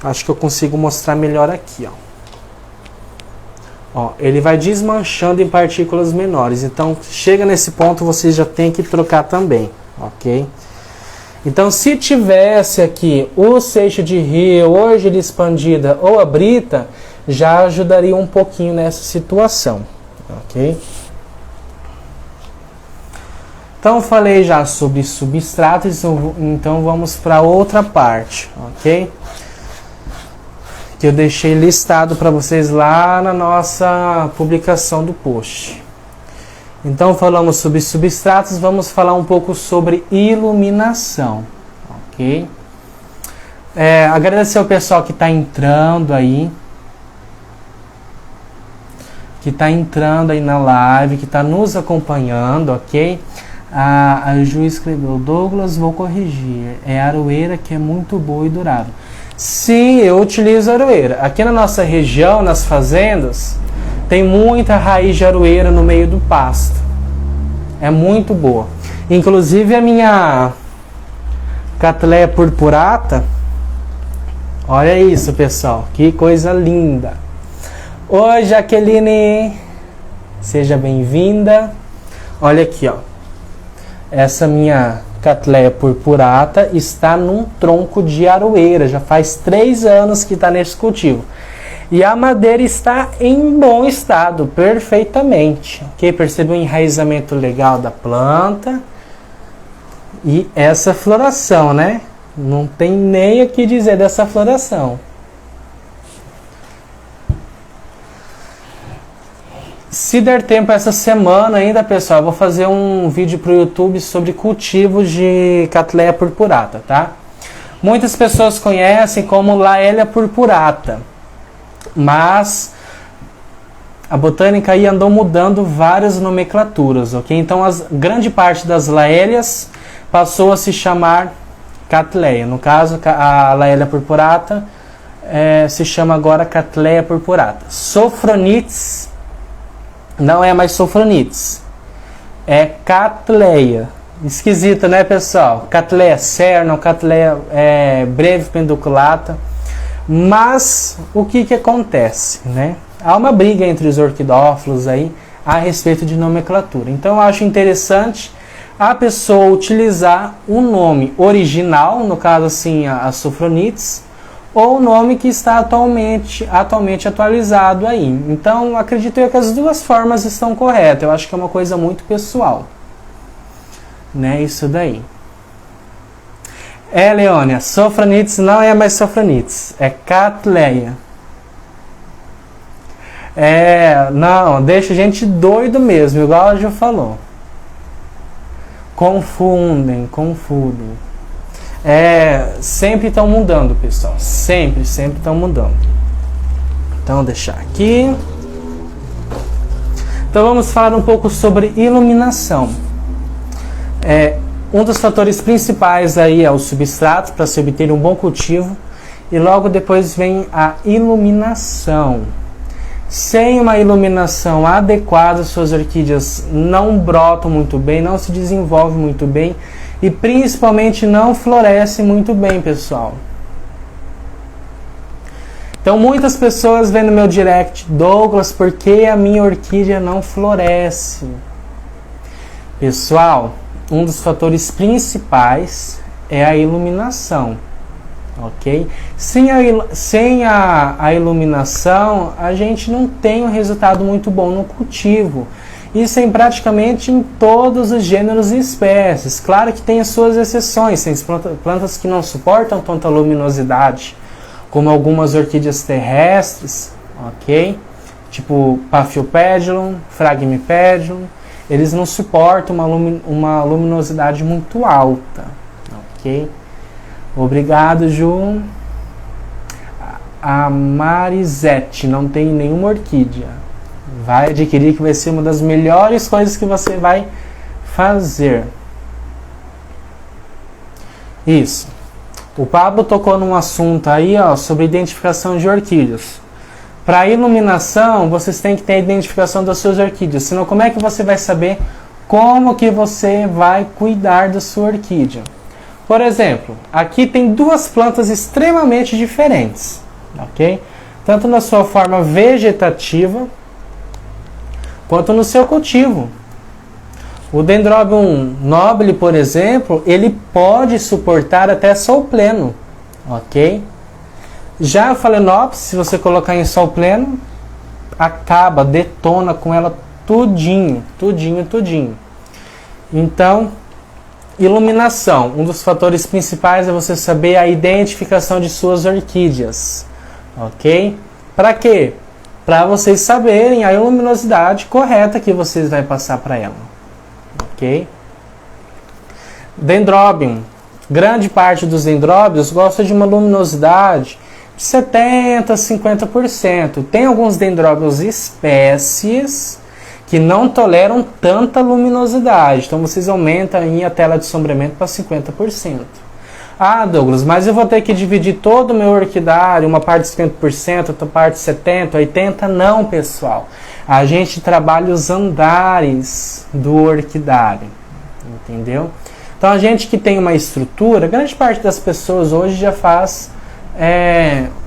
Acho que eu consigo mostrar melhor aqui, ó. Ele vai desmanchando em partículas menores. Então, chega nesse ponto, vocês já tem que trocar também, ok? Então, se tivesse aqui o seixo de rio, ou a argila expandida ou a brita, já ajudaria um pouquinho nessa situação, ok? Então, falei já sobre substratos, então vamos para outra parte, ok? Que eu deixei listado para vocês lá na nossa publicação do post. Então, falamos sobre substratos, vamos falar um pouco sobre iluminação, ok? Agradecer ao pessoal que está entrando aí, na live, que está nos acompanhando, ok? A Ju escreveu, Douglas, vou corrigir, é aroeira que é muito boa e durável. Sim, eu utilizo aroeira. Aqui na nossa região, nas fazendas, tem muita raiz de aroeira no meio do pasto. É muito boa. Inclusive a minha Cattleya purpurata, olha isso, pessoal, que coisa linda. Oi, Jaqueline, seja bem-vinda. Olha aqui, ó. Essa minha Cattleya purpurata está num tronco de aroeira. Já faz 3 anos que está nesse cultivo. E a madeira está em bom estado, perfeitamente. Ok? Percebeu o enraizamento legal da planta. E essa floração, né? Não tem nem o que dizer dessa floração. Se der tempo essa semana ainda, pessoal, eu vou fazer um vídeo para o YouTube sobre cultivos de Cattleya purpurata, tá? Muitas pessoas conhecem como Laelia purpurata, mas a botânica aí andou mudando várias nomenclaturas, ok? Então, grande parte das Laelias passou a se chamar Cattleya. No caso, a Laelia purpurata se chama agora Cattleya purpurata. Sophronites não é mais Sophronites, é Cattleya. Esquisito, né, pessoal? Cattleya cernum, Cattleya breve penduculata. Mas o que acontece, né? Há uma briga entre os orquidófilos aí a respeito de nomenclatura. Então eu acho interessante a pessoa utilizar o nome original, no caso assim a Sophronites, ou o nome que está atualmente atualizado aí. Então, acredito eu que as duas formas estão corretas. Eu acho que é uma coisa muito pessoal, né? Isso daí. Leônia, Sophronites não é mais Sophronites, é Cattleya. Não, deixa a gente doido mesmo, igual a Ju falou. Confundem. Sempre estão mudando, pessoal. Sempre estão mudando. Então, deixar aqui. Então, vamos falar um pouco sobre iluminação. Um dos fatores principais aí é o substrato para se obter um bom cultivo. E logo depois vem a iluminação. Sem uma iluminação adequada, suas orquídeas não brotam muito bem, não se desenvolvem muito bem e principalmente não florescem muito bem, pessoal. Então muitas pessoas vêm no meu direct: Douglas, por que a minha orquídea não floresce? Pessoal, um dos fatores principais é a iluminação. Ok? Sem a iluminação, a gente não tem um resultado muito bom no cultivo. Isso em praticamente em todos os gêneros e espécies. Claro que tem as suas exceções, tem plantas que não suportam tanta luminosidade, como algumas orquídeas terrestres, ok? Tipo Paphiopedilum, Phragmipedilum, eles não suportam uma luminosidade muito alta, ok? Obrigado, Ju. A Marisete não tem nenhuma orquídea. Vai adquirir, que vai ser uma das melhores coisas que você vai fazer. Isso. O Pablo tocou num assunto aí, ó, sobre identificação de orquídeas. Para iluminação, vocês têm que ter a identificação das suas orquídeas. Senão, como é que você vai saber como que você vai cuidar da sua orquídea? Por exemplo, aqui tem duas plantas extremamente diferentes, ok? Tanto na sua forma vegetativa, quanto no seu cultivo. O Dendrobium nobile, por exemplo, ele pode suportar até sol pleno, ok? Já a Phalaenopsis, se você colocar em sol pleno, acaba, detona com ela tudinho. Então, iluminação. Um dos fatores principais é você saber a identificação de suas orquídeas, ok? Para quê? Para vocês saberem a luminosidade correta que vocês vão passar para ela, ok? Dendrobium. Grande parte dos dendróbios gosta de uma luminosidade de 70% a 50%. Tem alguns dendróbios espécies que não toleram tanta luminosidade. Então vocês aumentam aí a tela de sombreamento para 50%. Ah, Douglas, mas eu vou ter que dividir todo o meu orquidário, uma parte de 50%, outra parte de 70%, 80%. Não, pessoal. A gente trabalha os andares do orquidário. Entendeu? Então a gente que tem uma estrutura, grande parte das pessoas hoje já faz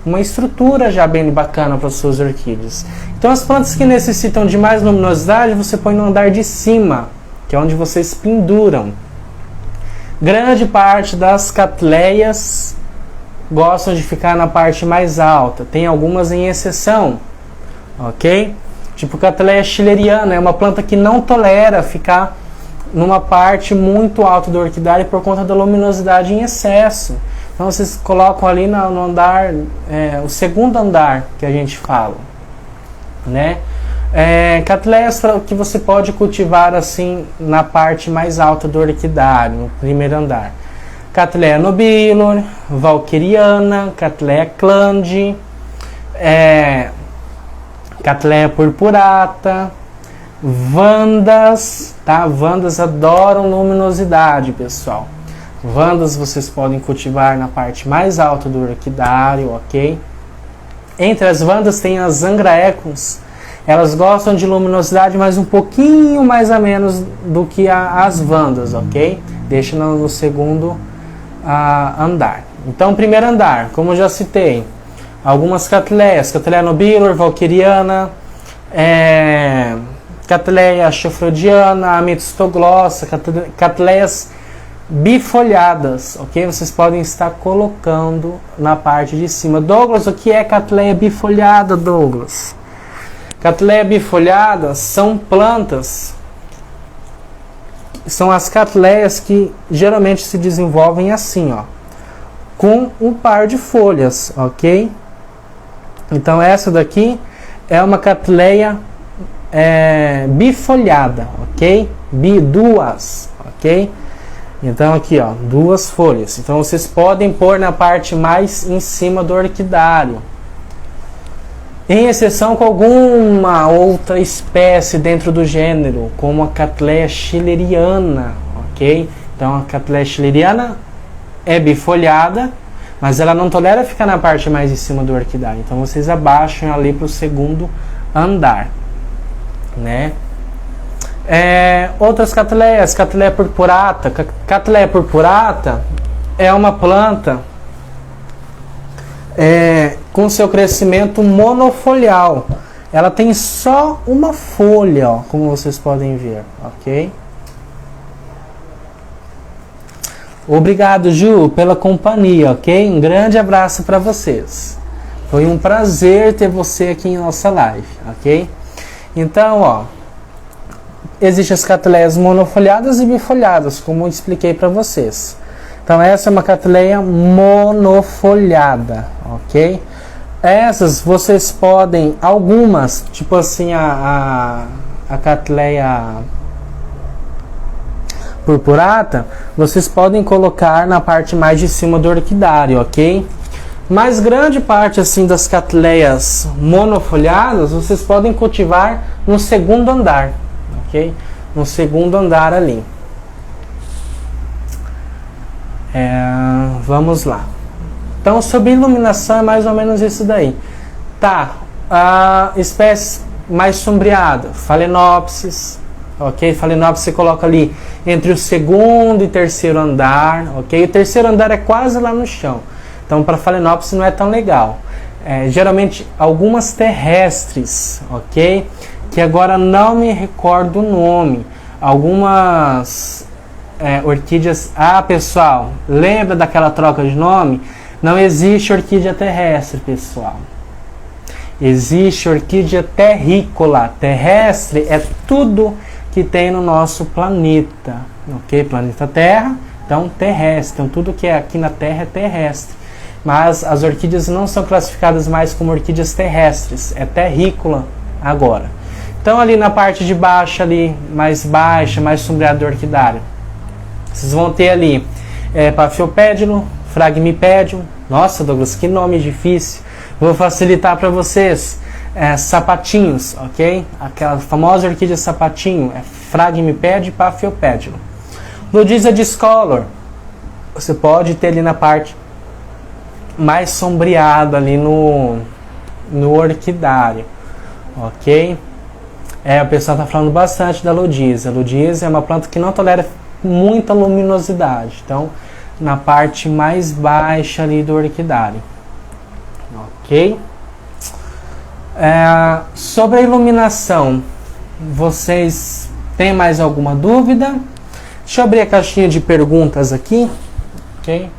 uma estrutura já bem bacana para as suas orquídeas. Então as plantas que necessitam de mais luminosidade, você põe no andar de cima, que é onde vocês penduram. Grande parte das catleias gostam de ficar na parte mais alta. Tem algumas em exceção, ok? Tipo Cattleya schilleriana, é uma planta que não tolera ficar numa parte muito alta do orquidário por conta da luminosidade em excesso. Então vocês colocam ali no andar, o segundo andar que a gente fala, né? Cattleyas que você pode cultivar assim na parte mais alta do orquidário, no primeiro andar. Cattleya nobilor, valquiriana, Cattleya clande, Cattleya purpurata, vandas, tá? Vandas adoram luminosidade, pessoal. Vandas vocês podem cultivar na parte mais alta do orquidário, ok? Entre as vandas tem as angraecums. Elas gostam de luminosidade, mas um pouquinho mais a menos do que as vandas, ok? Deixa no segundo andar. Então, primeiro andar, como eu já citei, algumas cattleyas, Cattleya nobilor, valquiriana, Cattleya chafrodiana, amethystoglossa, cattleyas bifolhadas, ok? Vocês podem estar colocando na parte de cima. Douglas, o que é Cattleya bifolhada, Douglas? Cattleya bifolhada são plantas, são as cattleyas que geralmente se desenvolvem assim, ó, com um par de folhas, ok? Então essa daqui é uma Cattleya bifolhada, ok? duas, ok? Então aqui, ó, duas folhas. Então vocês podem pôr na parte mais em cima do orquidário. Em exceção com alguma outra espécie dentro do gênero, como a Cattleya schilleriana, ok? Então a Cattleya schilleriana é bifolhada, mas ela não tolera ficar na parte mais em cima do orquidário. Então vocês abaixam ali para o segundo andar, né? Outras Cattleyas, Cattleya purpurata. Cattleya purpurata é uma planta com seu crescimento monofolial. Ela tem só uma folha, ó, como vocês podem ver, ok? Obrigado, Ju, pela companhia, ok? Um grande abraço para vocês. Foi um prazer ter você aqui em nossa live, ok? Então, ó, existem as Cattleyas monofoliadas e bifoliadas, como eu expliquei para vocês. Então, essa é uma Cattleya monofoliada, ok? Essas vocês podem, algumas, tipo assim, a Cattleya purpurata, vocês podem colocar na parte mais de cima do orquidário, ok? Mas grande parte assim das Cattleyas monofoliadas, vocês podem cultivar no segundo andar, ok? No segundo andar ali. Vamos lá. Então, sobre iluminação é mais ou menos isso daí. Tá, a espécie mais sombreada, Phalaenopsis, ok? Phalaenopsis você coloca ali entre o segundo e terceiro andar, ok? O terceiro andar é quase lá no chão. Então, para Phalaenopsis não é tão legal. Geralmente, algumas terrestres, ok? Que agora não me recordo o nome. Algumas orquídeas... Ah, pessoal, lembra daquela troca de nome? Não existe orquídea terrestre, pessoal. Existe orquídea terrícola. Terrestre é tudo que tem no nosso planeta, ok? Planeta Terra, então terrestre. Então tudo que é aqui na Terra é terrestre. Mas as orquídeas não são classificadas mais como orquídeas terrestres, é terrícola agora. Então ali na parte de baixo, ali mais baixa, mais sombreada do orquidário, vocês vão ter ali Paphiopedilum, Phragmipedium. Nossa, Douglas, que nome difícil. Vou facilitar para vocês. Sapatinhos, ok? Aquela famosa orquídea sapatinho é Phragmipedium e Paphiopedilum. Ludisia discolor, você pode ter ali na parte mais sombreada ali no orquidário, ok? O pessoal está falando bastante da Ludisia. A Ludisia é uma planta que não tolera muita luminosidade, então na parte mais baixa ali do orquidário, ok? Sobre a iluminação, vocês têm mais alguma dúvida? Deixa eu abrir a caixinha de perguntas aqui, ok?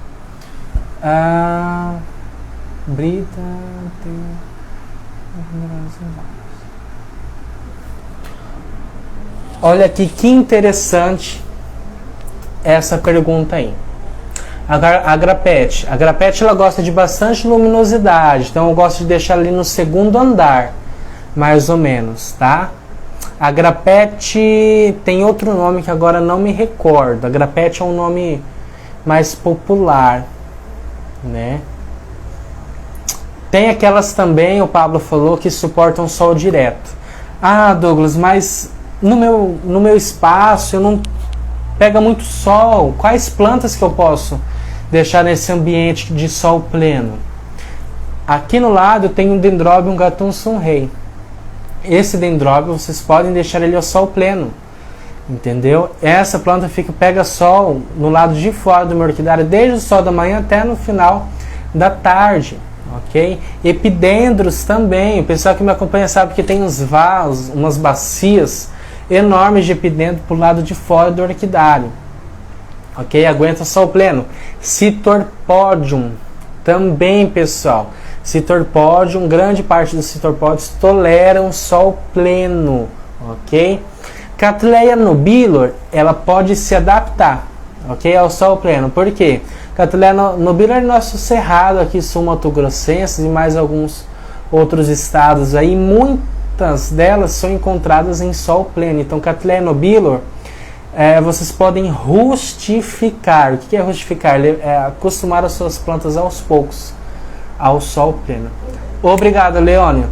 Brita tem... Olha aqui que interessante essa pergunta aí. A grapete. A grapete ela gosta de bastante luminosidade, então eu gosto de deixar ali no segundo andar, mais ou menos, tá? A grapete tem outro nome que agora não me recordo. A grapete é um nome mais popular, né? Tem aquelas também, o Pablo falou, que suportam sol direto. Ah, Douglas, mas no meu espaço eu não pega muito sol. Quais plantas que eu posso deixar nesse ambiente de sol pleno? Aqui no lado tem um Dendrobium Gatunsum Rei. Esse Dendrobium vocês podem deixar ele ao sol pleno, entendeu? Essa planta pega sol no lado de fora do meu orquidário desde o sol da manhã até no final da tarde, ok? Epidendros também. O pessoal que me acompanha sabe que tem uns vasos, umas bacias enormes de epidendro para o lado de fora do orquidário, ok? Aguenta sol pleno. Citorpodium também, pessoal. Citorpodium, grande parte dos citorpódios toleram sol pleno, ok? Cattleya nobilor, ela pode se adaptar, ok, ao sol pleno. Por quê? Cattleya nobilor é nosso cerrado aqui, sul mato-grossense e mais alguns outros estados aí, muitas delas são encontradas em sol pleno. Então, Cattleya nobilor, vocês podem rustificar. O que é rustificar? Acostumar as suas plantas aos poucos ao sol pleno. Obrigado, Leônio.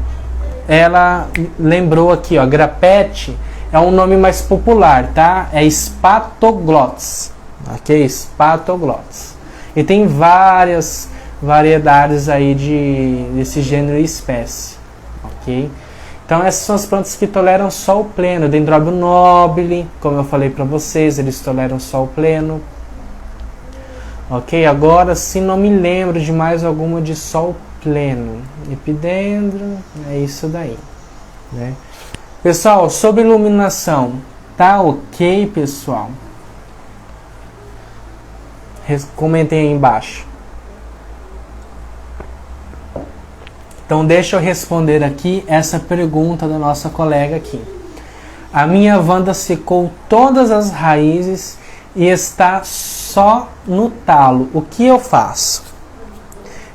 Ela lembrou aqui, ó, grapete é um nome mais popular, tá? É Spatoglottes, ok? Spatoglottes. E tem várias variedades aí desse gênero e espécie, ok? Então essas são as plantas que toleram sol pleno. Dendróbio nobile, como eu falei para vocês, eles toleram sol pleno. Ok, agora se não me lembro de mais alguma de sol pleno. Epidendro, é isso daí, né? Pessoal, sobre iluminação, tá ok, pessoal? Comentem aí embaixo. Então deixa eu responder aqui essa pergunta da nossa colega aqui. A minha Wanda secou todas as raízes e está só no talo. O que eu faço?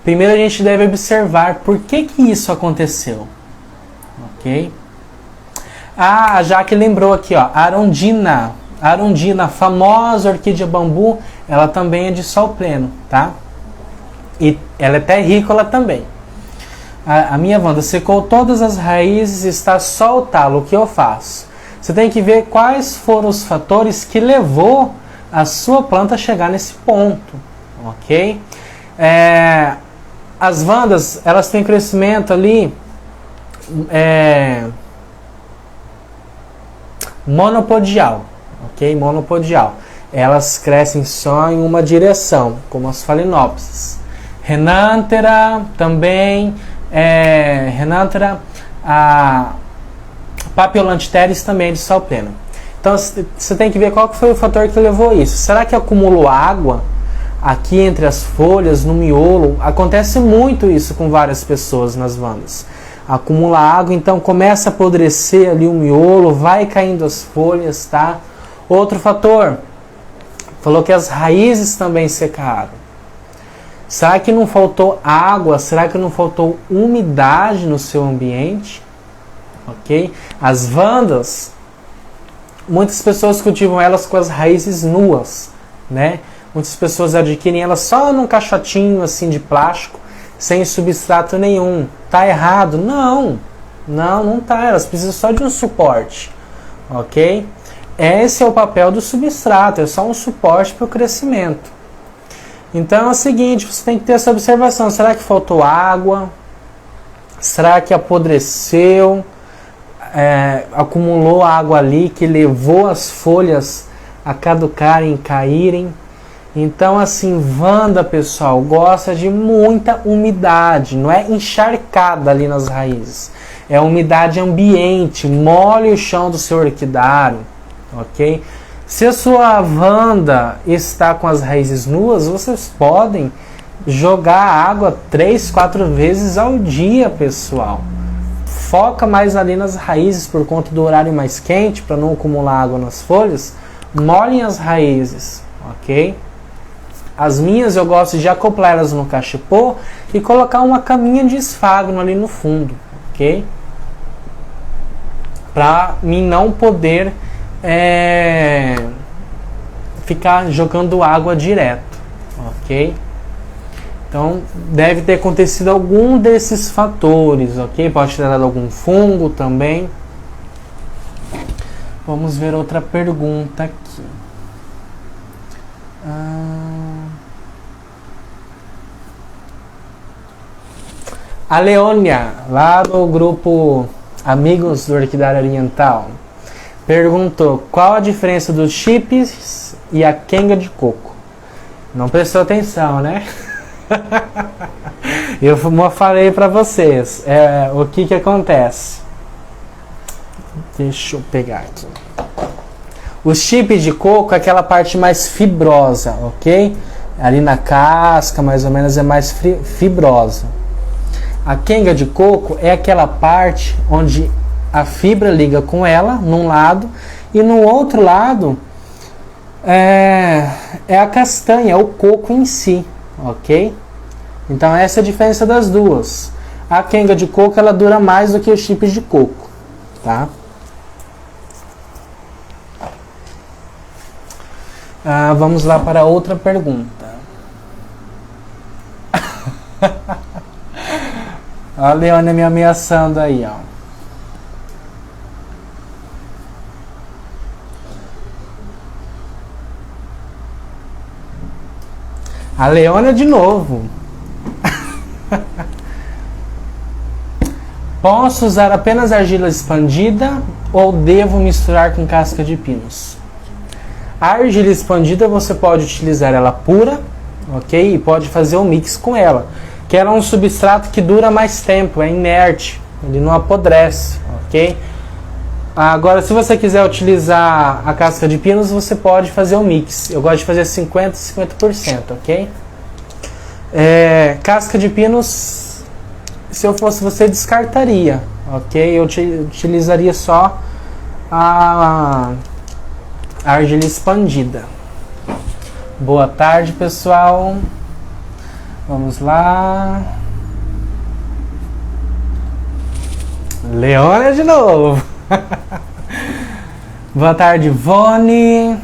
Primeiro a gente deve observar por que isso aconteceu. Ok? A Jaque lembrou aqui, ó, Arundina. Arundina, famosa orquídea bambu, ela também é de sol pleno, tá? E ela é terrícola também. A minha Wanda secou todas as raízes e está só o talo. O que eu faço? Você tem que ver quais foram os fatores que levou a sua planta a chegar nesse ponto, ok? As Wandas, elas têm crescimento ali monopodial, ok? Monopodial. Elas crescem só em uma direção, como as Phalaenopsis. Renanthera também, Renanthera, a Papilantiteris também é de sol pleno. Então você tem que ver qual que foi o fator que levou isso. Será que acumulou água aqui entre as folhas, no miolo? Acontece muito isso com várias pessoas nas Wandas. Acumula água, então começa a apodrecer ali o miolo, vai caindo as folhas, tá? Outro fator, falou que as raízes também secaram. Será que não faltou água? Será que não faltou umidade no seu ambiente? Ok? As Wandas, muitas pessoas cultivam elas com as raízes nuas, né? Muitas pessoas adquirem elas só num caixotinho assim de plástico, sem substrato nenhum. Tá errado? Não, não tá. Elas precisam só de um suporte, ok? Esse é o papel do substrato, é só um suporte para o crescimento. Então é o seguinte, você tem que ter essa observação. Será que faltou água? Será que apodreceu? Acumulou água ali que levou as folhas a caducarem, caírem? Então assim, Wanda, pessoal, gosta de muita umidade. Não é encharcada ali nas raízes. É umidade ambiente. Molhe o chão do seu orquidário, ok? Se a sua Wanda está com as raízes nuas, vocês podem jogar água 3, 4 vezes ao dia, pessoal. Foca mais ali nas raízes por conta do horário mais quente, para não acumular água nas folhas. Molhem as raízes, ok? As minhas eu gosto de acoplar elas no cachepô e colocar uma caminha de esfagno ali no fundo, ok? Para mim não poder ficar jogando água direto, ok? Então deve ter acontecido algum desses fatores, ok? Pode ter dado algum fungo também. Vamos ver outra pergunta aqui. A Leônia, lá do grupo Amigos do Orquidário Oriental, perguntou qual a diferença dos chips e a quenga de coco. Não prestou atenção, né? Eu falei para vocês o que acontece. Deixa eu pegar aqui. Os chips de coco é aquela parte mais fibrosa, ok? Ali na casca, mais ou menos, é mais fibrosa. A quenga de coco é aquela parte onde a fibra liga com ela, num lado, e no outro lado é a castanha, é o coco em si, ok? Então essa é a diferença das duas. A quenga de coco, ela dura mais do que os chips de coco, tá? Vamos lá para outra pergunta. A Leônia me ameaçando aí, ó. A Leônia de novo. Posso usar apenas argila expandida ou devo misturar com casca de pinos? A argila expandida você pode utilizar ela pura, ok? E pode fazer um mix com ela, que ela é um substrato que dura mais tempo, é inerte, ele não apodrece, ok? Agora, se você quiser utilizar a casca de pinos, você pode fazer um mix. Eu gosto de fazer 50% e 50%, ok? Casca de pinos, se eu fosse você, descartaria, ok? Eu utilizaria só a argila expandida. Boa tarde, pessoal. Vamos lá. Leônia de novo. Boa tarde, Ivone.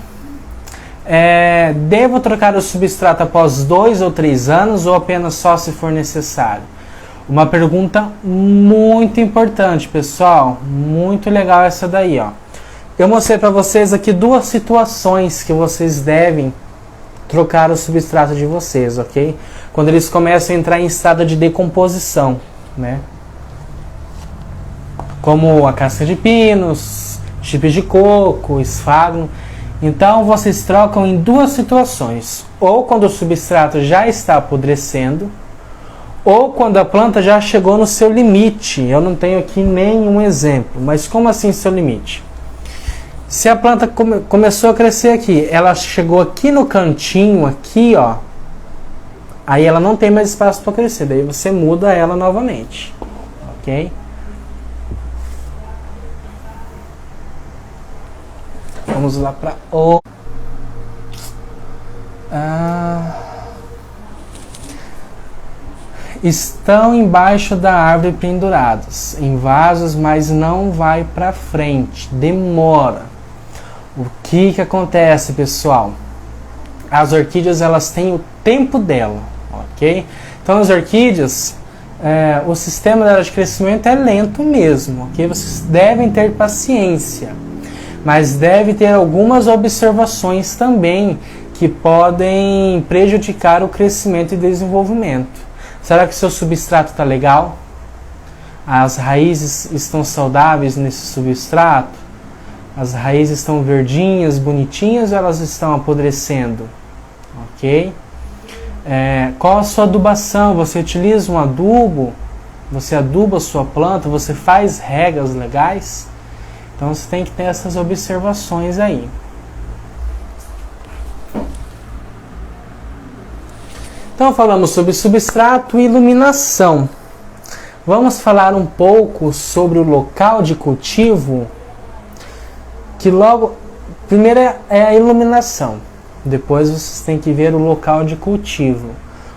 Devo trocar o substrato após 2 ou 3 anos ou apenas só se for necessário? Uma pergunta muito importante, pessoal. Muito legal essa daí, ó. Eu mostrei para vocês aqui 2 situações que vocês devem trocar o substrato de vocês, ok? Quando eles começam a entrar em estado de decomposição, né? Como a casca de pinos, chip de coco, esfagno. Então vocês trocam em 2 situações: ou quando o substrato já está apodrecendo, ou quando a planta já chegou no seu limite. Eu não tenho aqui nenhum exemplo, mas como assim seu limite? Se a planta começou a crescer aqui, ela chegou aqui no cantinho, aqui, ó, aí ela não tem mais espaço para crescer, daí você muda ela novamente, ok? Vamos lá para o... Estão embaixo da árvore pendurados, em vasos, mas não vai para frente, demora. O que acontece, pessoal? As orquídeas, elas têm o tempo dela, ok? Então as orquídeas, o sistema dela de crescimento é lento mesmo, ok? Vocês devem ter paciência, mas deve ter algumas observações também que podem prejudicar o crescimento e desenvolvimento. Será que seu substrato está legal? As raízes estão saudáveis nesse substrato? As raízes estão verdinhas, bonitinhas, ou elas estão apodrecendo? Ok? Qual a sua adubação? Você utiliza um adubo? Você aduba a sua planta? Você faz regas legais? Então você tem que ter essas observações aí. Então falamos sobre substrato e iluminação. Vamos falar um pouco sobre o local de cultivo. Primeiro é a iluminação. Depois vocês têm que ver o local de cultivo.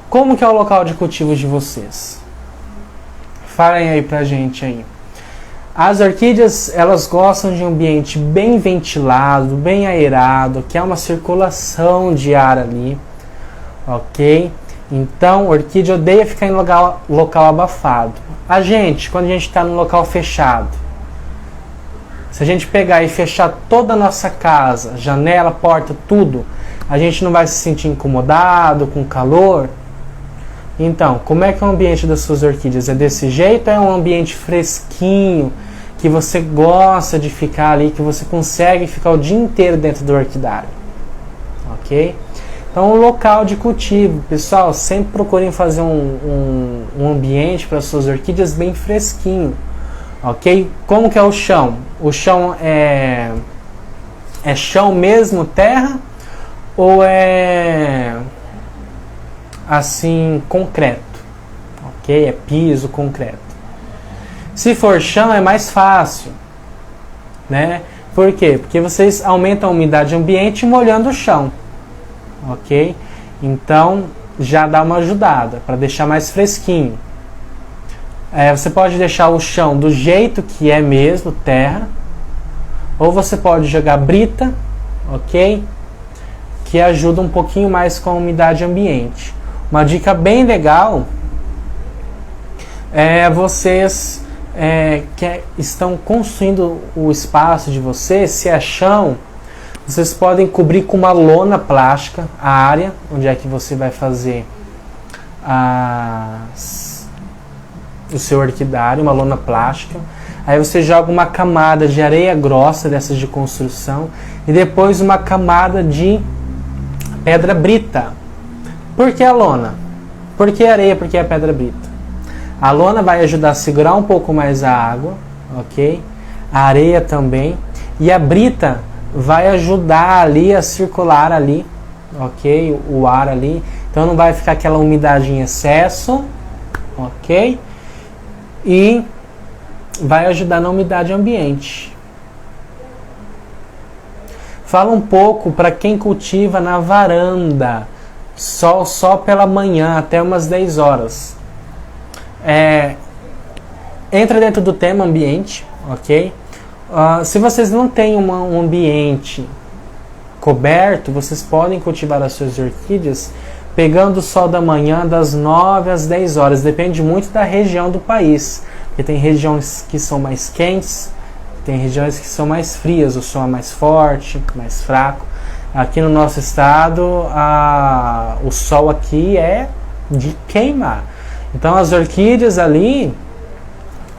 Como que é o local de cultivo de vocês? Falem aí pra gente aí. As orquídeas, elas gostam de um ambiente bem ventilado, bem aerado, que é uma circulação de ar ali, ok? Então, a orquídea odeia ficar em local abafado. Quando a gente está num local fechado, se a gente pegar e fechar toda a nossa casa, janela, porta, tudo, a gente não vai se sentir incomodado, com calor? Então, como é que é o ambiente das suas orquídeas? É desse jeito ou é um ambiente fresquinho, que você gosta de ficar ali, que você consegue ficar o dia inteiro dentro do orquidário? Ok? Então, o local de cultivo. Pessoal, sempre procurem fazer um ambiente para suas orquídeas bem fresquinho. Ok? Como que é o chão? O chão é chão mesmo, terra? Ou é assim, concreto? Ok? É piso, concreto. Se for chão, é mais fácil, né? Por quê? Porque vocês aumentam a umidade ambiente molhando o chão. Ok? Então, já dá uma ajudada para deixar mais fresquinho. Você pode deixar o chão do jeito que é mesmo, terra, ou você pode jogar brita, ok? que ajuda um pouquinho mais com a umidade ambiente. Uma dica bem legal é vocês que estão construindo o espaço de vocês, se é chão, vocês podem cobrir com uma lona plástica a área onde é que você vai fazer o seu orquidário, uma lona plástica. Aí você joga uma camada de areia grossa dessas de construção e depois uma camada de pedra brita. Por que a lona? Por que a areia? Porque a pedra brita. A lona vai ajudar a segurar um pouco mais a água, ok? A areia também. E a brita vai ajudar ali a circular ali, ok? O ar ali. Então não vai ficar aquela umidade em excesso, ok? E vai ajudar na umidade ambiente. Fala um pouco para quem cultiva na varanda, só pela manhã até umas 10 horas. Entra dentro do tema ambiente, ok? Se vocês não têm um ambiente coberto, vocês podem cultivar as suas orquídeas pegando o sol da manhã das 9 às 10 horas. Depende muito da região do país, porque tem regiões que são mais quentes, tem regiões que são mais frias, o sol é mais forte, mais fraco. Aqui no nosso estado, o sol aqui é de queimar. Então as orquídeas ali,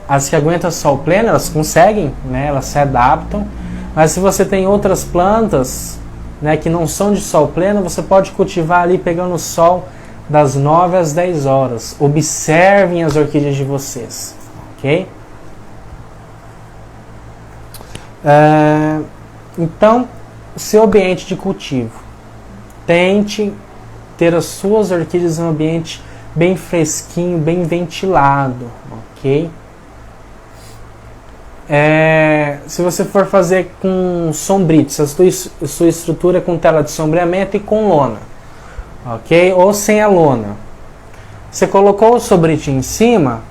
as que aguentam sol pleno, elas conseguem, né, elas se adaptam. Mas se você tem outras plantas, né, que não são de sol pleno, você pode cultivar ali pegando o sol das 9 às 10 horas. Observem as orquídeas de vocês, ok? Então, seu ambiente de cultivo. Tente ter as suas orquídeas em um ambiente bem fresquinho, bem ventilado, ok? Se você for fazer com sombrite, se a sua estrutura é com tela de sombreamento e com lona, ok? Ou sem a lona. Você colocou o sombrite em cima,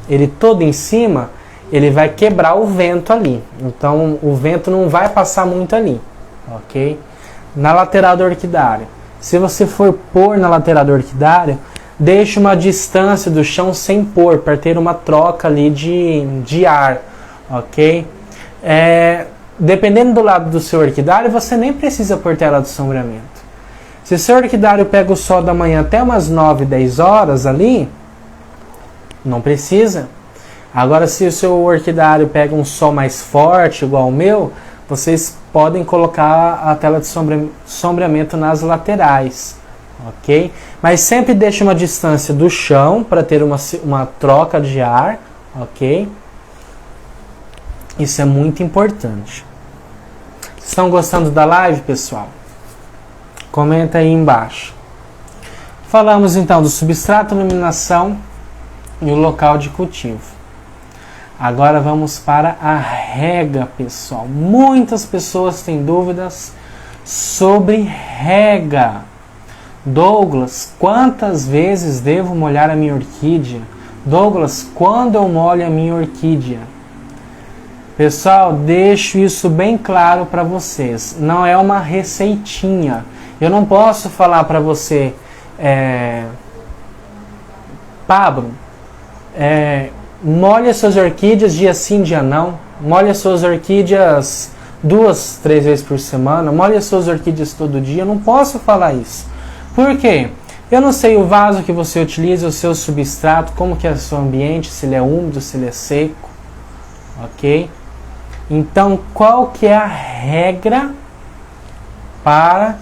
ele todo em cima, ele vai quebrar o vento ali. Então o vento não vai passar muito ali, ok? Na lateral do orquidário. Se você for pôr na lateral do orquidário, deixe uma distância do chão sem pôr, para ter uma troca ali de ar, ok? Dependendo do lado do seu orquidário, você nem precisa pôr tela de sombreamento. Se o seu orquidário pega o sol da manhã até umas 9, 10 horas ali, não precisa. Agora, se o seu orquidário pega um sol mais forte, igual o meu, vocês podem colocar a tela de sombreamento nas laterais, ok? Mas sempre deixe uma distância do chão para ter uma troca de ar, ok? Isso é muito importante. Estão gostando da live, pessoal? Comenta aí embaixo. Falamos então do substrato, iluminação e o local de cultivo. Agora vamos para a rega, pessoal. Muitas pessoas têm dúvidas sobre rega. Douglas, quantas vezes devo molhar a minha orquídea? Douglas, quando eu molho a minha orquídea? Pessoal, deixo isso bem claro para vocês. Não é uma receitinha. Eu não posso falar para você, Pablo, molhe as suas orquídeas dia sim, dia não. Molhe as suas orquídeas 2, 3 vezes por semana. Molhe as suas orquídeas todo dia. Eu não posso falar isso. Por quê? Eu não sei o vaso que você utiliza, o seu substrato, como que é o seu ambiente, se ele é úmido, se ele é seco. Ok? Então, qual que é a regra para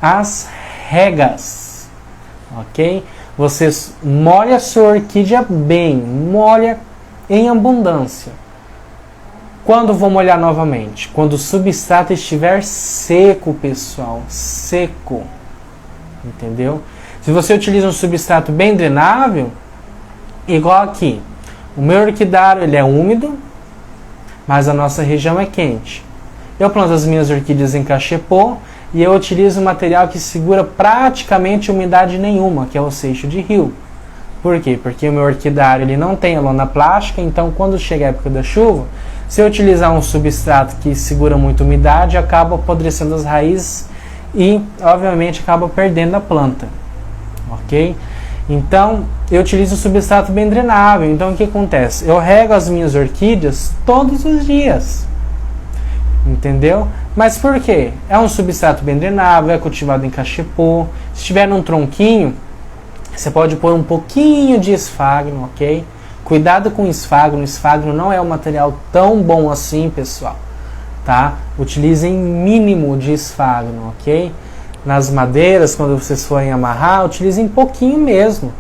as regas? Ok? Você molha a sua orquídea bem, molha em abundância. Quando vou molhar novamente? Quando o substrato estiver seco, pessoal, seco. Entendeu? Se você utiliza um substrato bem drenável, igual aqui, o meu orquidário ele é úmido, mas a nossa região é quente. Eu planto as minhas orquídeas em cachepô e eu utilizo um material que segura praticamente umidade nenhuma, que é o seixo de rio. Por quê? Porque o meu orquidário ele não tem a lona plástica, então quando chega a época da chuva, se eu utilizar um substrato que segura muita umidade, acaba apodrecendo as raízes e, obviamente, acaba perdendo a planta, ok? Então, eu utilizo substrato bem drenável. Então, o que acontece? Eu rego as minhas orquídeas todos os dias, entendeu? Mas por quê? É um substrato bem drenável, é cultivado em cachepô. Se tiver num tronquinho, você pode pôr um pouquinho de esfagno, ok? Cuidado com o esfagno não é um material tão bom assim, pessoal, tá? Utilizem mínimo de esfagno, ok? Nas madeiras, quando vocês forem amarrar, utilizem pouquinho mesmo.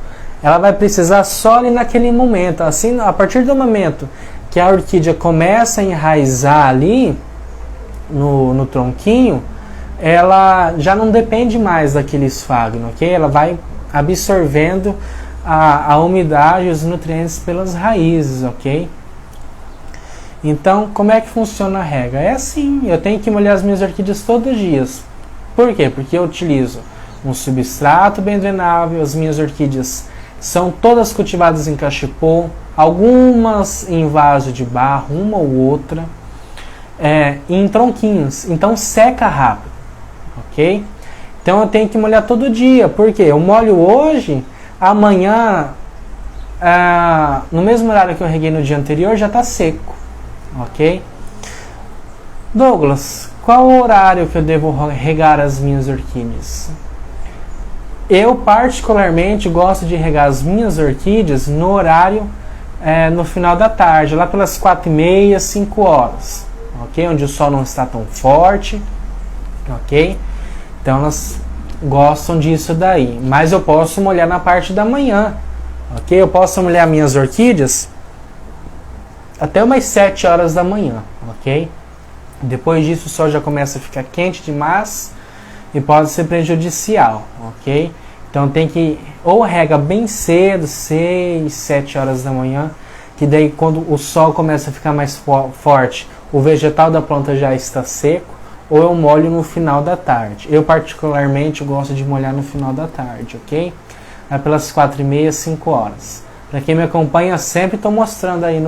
Ela vai precisar só ali naquele momento. Assim, a partir do momento que a orquídea começa a enraizar ali no tronquinho, ela já não depende mais daquele esfagno, ok? Ela vai absorvendo a umidade e os nutrientes pelas raízes, ok? Então, como é que funciona a rega? É assim, eu tenho que molhar as minhas orquídeas todos os dias. Por quê? Porque eu utilizo um substrato bem drenável, as minhas orquídeas são todas cultivadas em cachepô, algumas em vaso de barro, uma ou outra, em tronquinhos, então seca rápido, ok? Então eu tenho que molhar todo dia, porque eu molho hoje, amanhã, no mesmo horário que eu reguei no dia anterior, já está seco, ok? Douglas, qual o horário que eu devo regar as minhas orquídeas? Eu particularmente gosto de regar as minhas orquídeas no horário, no final da tarde, lá pelas 4h30, 5 horas, ok? Onde o sol não está tão forte, ok? Então elas gostam disso daí. Mas eu posso molhar na parte da manhã, ok? Eu posso molhar minhas orquídeas até umas 7 horas da manhã, ok? Depois disso o sol já começa a ficar quente demais e pode ser prejudicial, ok? Então tem que ou rega bem cedo, 6, 7 horas da manhã, que daí quando o sol começa a ficar mais forte, o vegetal da planta já está seco, ou eu molho no final da tarde. Eu particularmente gosto de molhar no final da tarde, ok? É pelas 4h30, 5 horas. Para quem me acompanha, sempre estou mostrando aí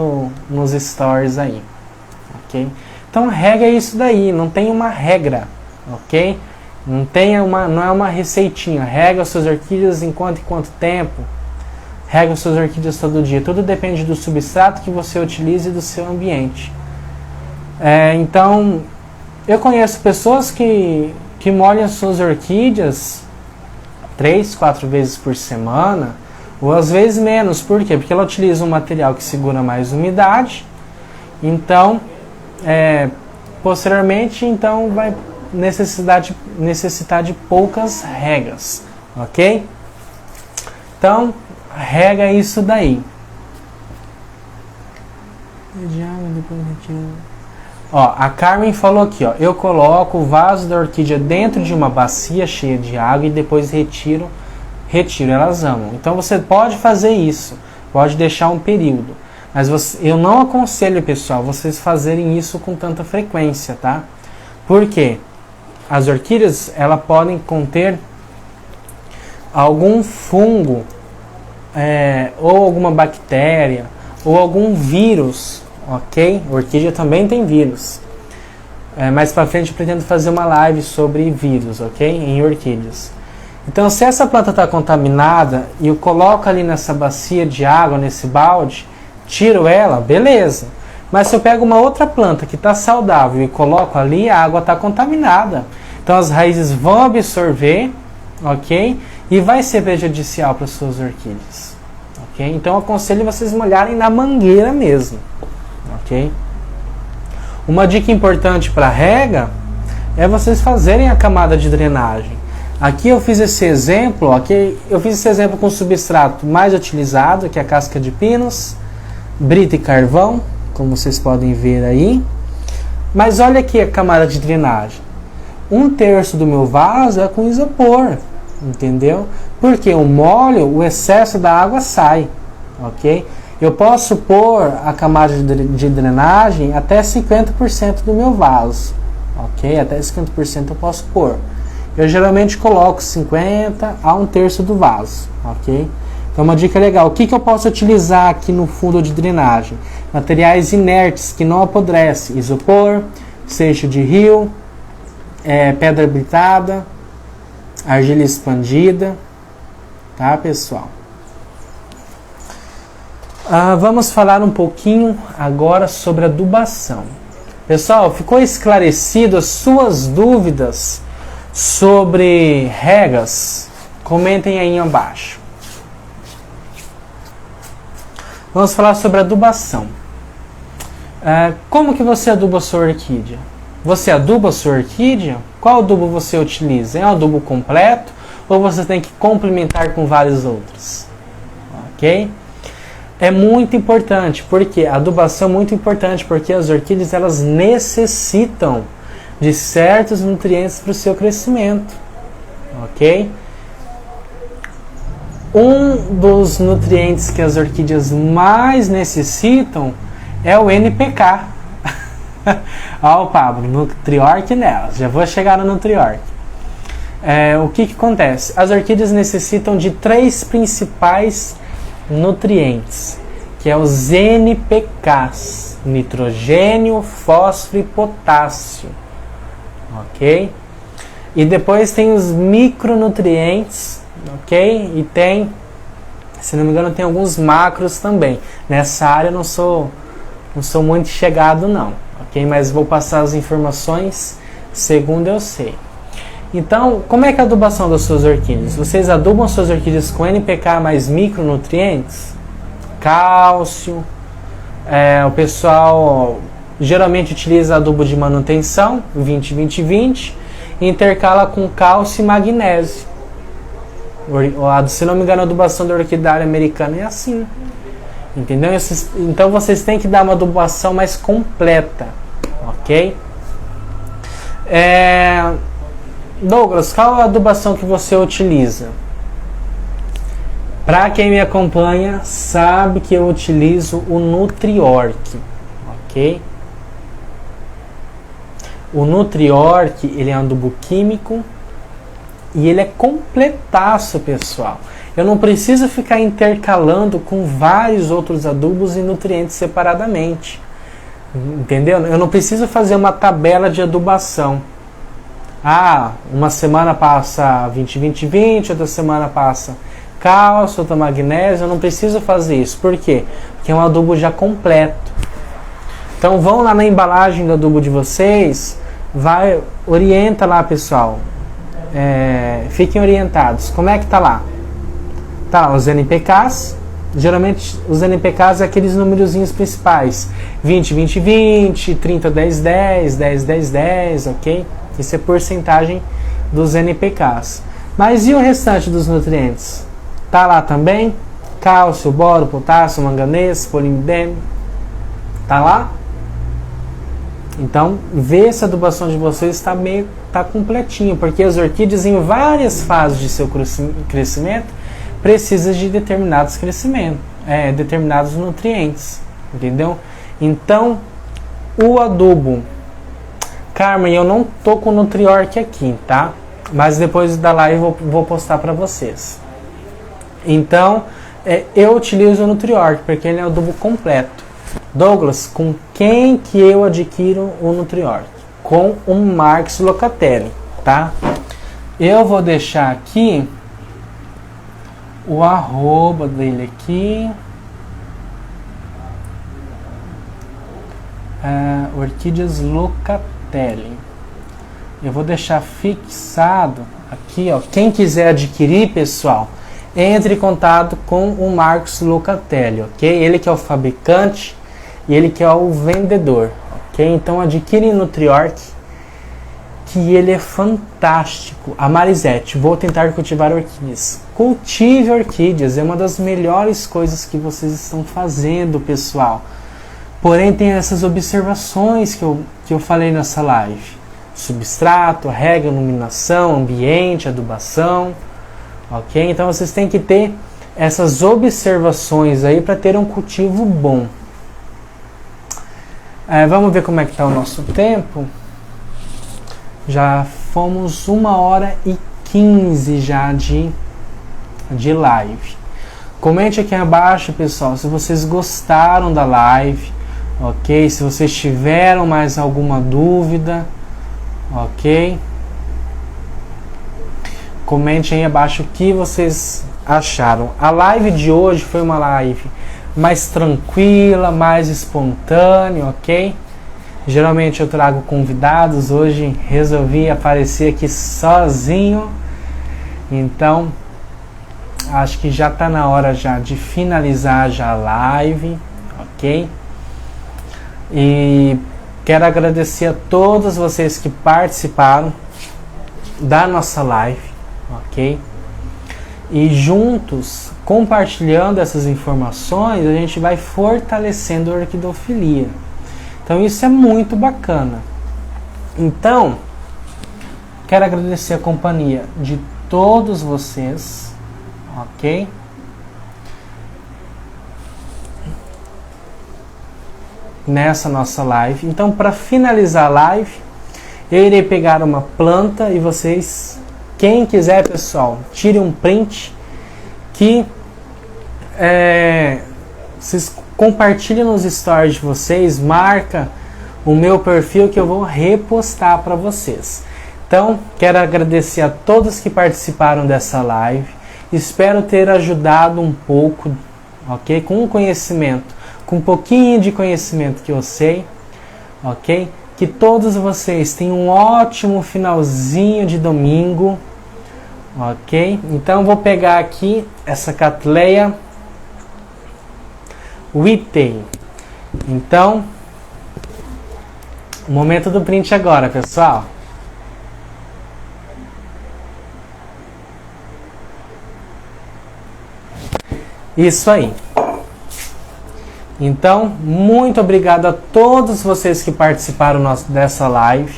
nos stories aí, ok? Então rega isso daí, não tem uma regra, ok? Não é uma receitinha. Rega suas orquídeas em quanto tempo? Rega suas orquídeas todo dia. Tudo depende do substrato que você utiliza e do seu ambiente. Então, eu conheço pessoas que molham suas orquídeas 3, 4 vezes por semana, ou às vezes menos. Por quê? Porque ela utiliza um material que segura mais umidade. Então, posteriormente, então vai necessitar de poucas regas, ok? Então, rega isso daí. Ó, a Carmen falou aqui, ó, eu coloco o vaso da orquídea dentro de uma bacia cheia de água e depois retiro, elas amam. Então você pode fazer isso, pode deixar um período, mas eu não aconselho, pessoal, vocês fazerem isso com tanta frequência, tá? Por quê? As orquídeas, elas podem conter algum fungo, ou alguma bactéria, ou algum vírus, ok? A orquídea também tem vírus. Mais pra frente eu pretendo fazer uma live sobre vírus, ok? Em orquídeas. Então, se essa planta está contaminada e eu coloco ali nessa bacia de água, nesse balde, tiro ela, beleza. Mas se eu pego uma outra planta que está saudável e coloco ali, a água está contaminada. Então as raízes vão absorver, ok? E vai ser prejudicial para as suas orquídeas, ok? Então eu aconselho vocês molharem na mangueira mesmo, ok? Uma dica importante para rega é vocês fazerem a camada de drenagem. Aqui eu fiz esse exemplo, ok? Eu fiz esse exemplo com o substrato mais utilizado, que é a casca de pinos, brita e carvão, como vocês podem ver aí. Mas olha aqui a camada de drenagem. 1/3 do meu vaso é com isopor, entendeu? Porque eu molho, o excesso da água sai, ok? Eu posso pôr a camada de drenagem até 50% do meu vaso, ok? Até 50% eu posso pôr. Eu geralmente coloco 50 a 1/3 do vaso, ok? Então uma dica legal, o que eu posso utilizar aqui no fundo de drenagem? Materiais inertes que não apodrecem, isopor, seixo de rio, pedra britada, argila expandida, tá, pessoal? Vamos falar um pouquinho agora sobre adubação. Pessoal, ficou esclarecido as suas dúvidas sobre regas? Comentem aí embaixo. Vamos falar sobre adubação. Como que você aduba a sua orquídea? Você aduba a sua orquídea? Qual adubo você utiliza? É um adubo completo ou você tem que complementar com vários outros? Ok? É muito importante, porque a adubação é muito importante, porque as orquídeas elas necessitam de certos nutrientes para o seu crescimento. Ok? Um dos nutrientes que as orquídeas mais necessitam é o NPK. Olha o Pablo, Nutriorc nelas. Já vou chegar no Nutriorc. O que acontece? As orquídeas necessitam de 3 principais nutrientes, que é os NPKs: nitrogênio, fósforo e potássio. Ok? E depois tem os micronutrientes, ok? E tem, se não me engano, tem alguns macros também. Nessa área eu não sou muito chegado não, ok? Mas vou passar as informações segundo eu sei. Então, como é que é a adubação das suas orquídeas? Vocês adubam suas orquídeas com NPK mais micronutrientes? Cálcio. O pessoal geralmente utiliza adubo de manutenção, 20-20-20, e intercala com cálcio e magnésio. Se não me engano, a adubação da orquidária americana é assim. Entendeu? Então vocês têm que dar uma adubação mais completa. Ok? Douglas, qual a adubação que você utiliza? Para quem me acompanha, sabe que eu utilizo o Nutriorc, ok? O Nutriorc, ele é um adubo químico e ele é completaço, pessoal. Eu não preciso ficar intercalando com vários outros adubos e nutrientes separadamente. Entendeu? Eu não preciso fazer uma tabela de adubação. Uma semana passa 20-20-20, outra semana passa cálcio, outra magnésio. Eu não preciso fazer isso. Por quê? Porque é um adubo já completo. Então vão lá na embalagem do adubo de vocês, orienta lá, pessoal. Fiquem orientados. Como é que tá lá? Tá lá os NPKs. Geralmente os NPKs é aqueles númerozinhos principais: 20-20-20, 30-10-10, 10-10-10, ok? Isso é porcentagem dos NPKs. Mas e o restante dos nutrientes? Tá lá também? Cálcio, boro, potássio, manganês, polimidênio. Tá lá? Então, vê se a adubação de vocês está completinho, porque as orquídeas em várias fases de seu crescimento precisam de determinados determinados nutrientes, entendeu? Então, o adubo, Carmen, eu não tô com o Nutriorc aqui, tá? Mas depois da live eu vou postar para vocês. Então, eu utilizo o Nutriorc, porque ele é um adubo completo. Douglas, com quem que eu adquiro o Nutriorc? Com o Marcos Locatelli, tá? Eu vou deixar aqui o arroba dele aqui. Orquídeas Locatelli. Eu vou deixar fixado aqui, ó. Quem quiser adquirir, pessoal, entre em contato com o Marcos Locatelli, ok? Ele que é o fabricante e ele que é o vendedor, ok? Então adquire o Nutriorc, que ele é fantástico. A Marisete, vou tentar cultivar orquídeas. Cultive orquídeas, é uma das melhores coisas que vocês estão fazendo, pessoal. Porém, tem essas observações que eu falei nessa live: substrato, rega, iluminação, ambiente, adubação, ok? Então vocês têm que ter essas observações aí para ter um cultivo bom. Vamos ver como é que está o nosso tempo. Já fomos 1h15 já de live. Comente aqui abaixo, pessoal, se vocês gostaram da live, ok? Se vocês tiveram mais alguma dúvida, ok? Comente aí abaixo o que vocês acharam. A live de hoje foi uma live mais tranquila, mais espontânea, ok? Geralmente eu trago convidados, hoje resolvi aparecer aqui sozinho. Então, acho que já está na hora já de finalizar já a live, ok? E quero agradecer a todos vocês que participaram da nossa live, ok? E juntos, compartilhando essas informações, a gente vai fortalecendo a orquidofilia. Então isso é muito bacana. Então, quero agradecer a companhia de todos vocês, ok? Nessa nossa live. Então, para finalizar a live, eu irei pegar uma planta e vocês, quem quiser, pessoal, tire um print que vocês compartilhem nos stories de vocês, marca o meu perfil que eu vou repostar para vocês. Então, quero agradecer a todos que participaram dessa live. Espero ter ajudado um pouco, ok? Com o conhecimento, com um pouquinho de conhecimento que eu sei, ok? Que todos vocês tenham um ótimo finalzinho de domingo, ok? Então, eu vou pegar aqui essa Cattleya Whitney. Então, o momento do print agora, pessoal. Isso aí. Então, muito obrigado a todos vocês que participaram dessa live,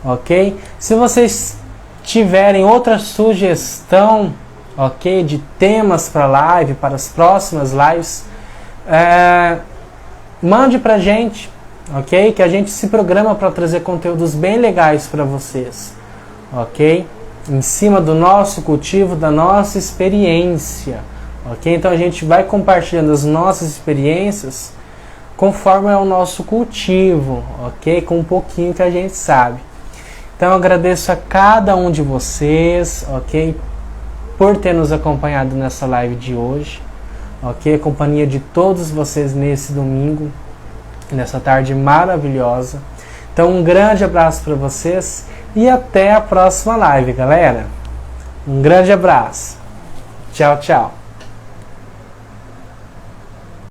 ok? Se vocês tiverem outra sugestão, ok, de temas para live, para as próximas lives, mande pra gente, ok? Que a gente se programa para trazer conteúdos bem legais para vocês, ok? Em cima do nosso cultivo, da nossa experiência. Ok? Então a gente vai compartilhando as nossas experiências conforme é o nosso cultivo, ok? Com um pouquinho que a gente sabe. Então eu agradeço a cada um de vocês, ok? Por ter nos acompanhado nessa live de hoje, ok? A companhia de todos vocês nesse domingo, nessa tarde maravilhosa. Então um grande abraço para vocês e até a próxima live, galera. Um grande abraço. Tchau, tchau.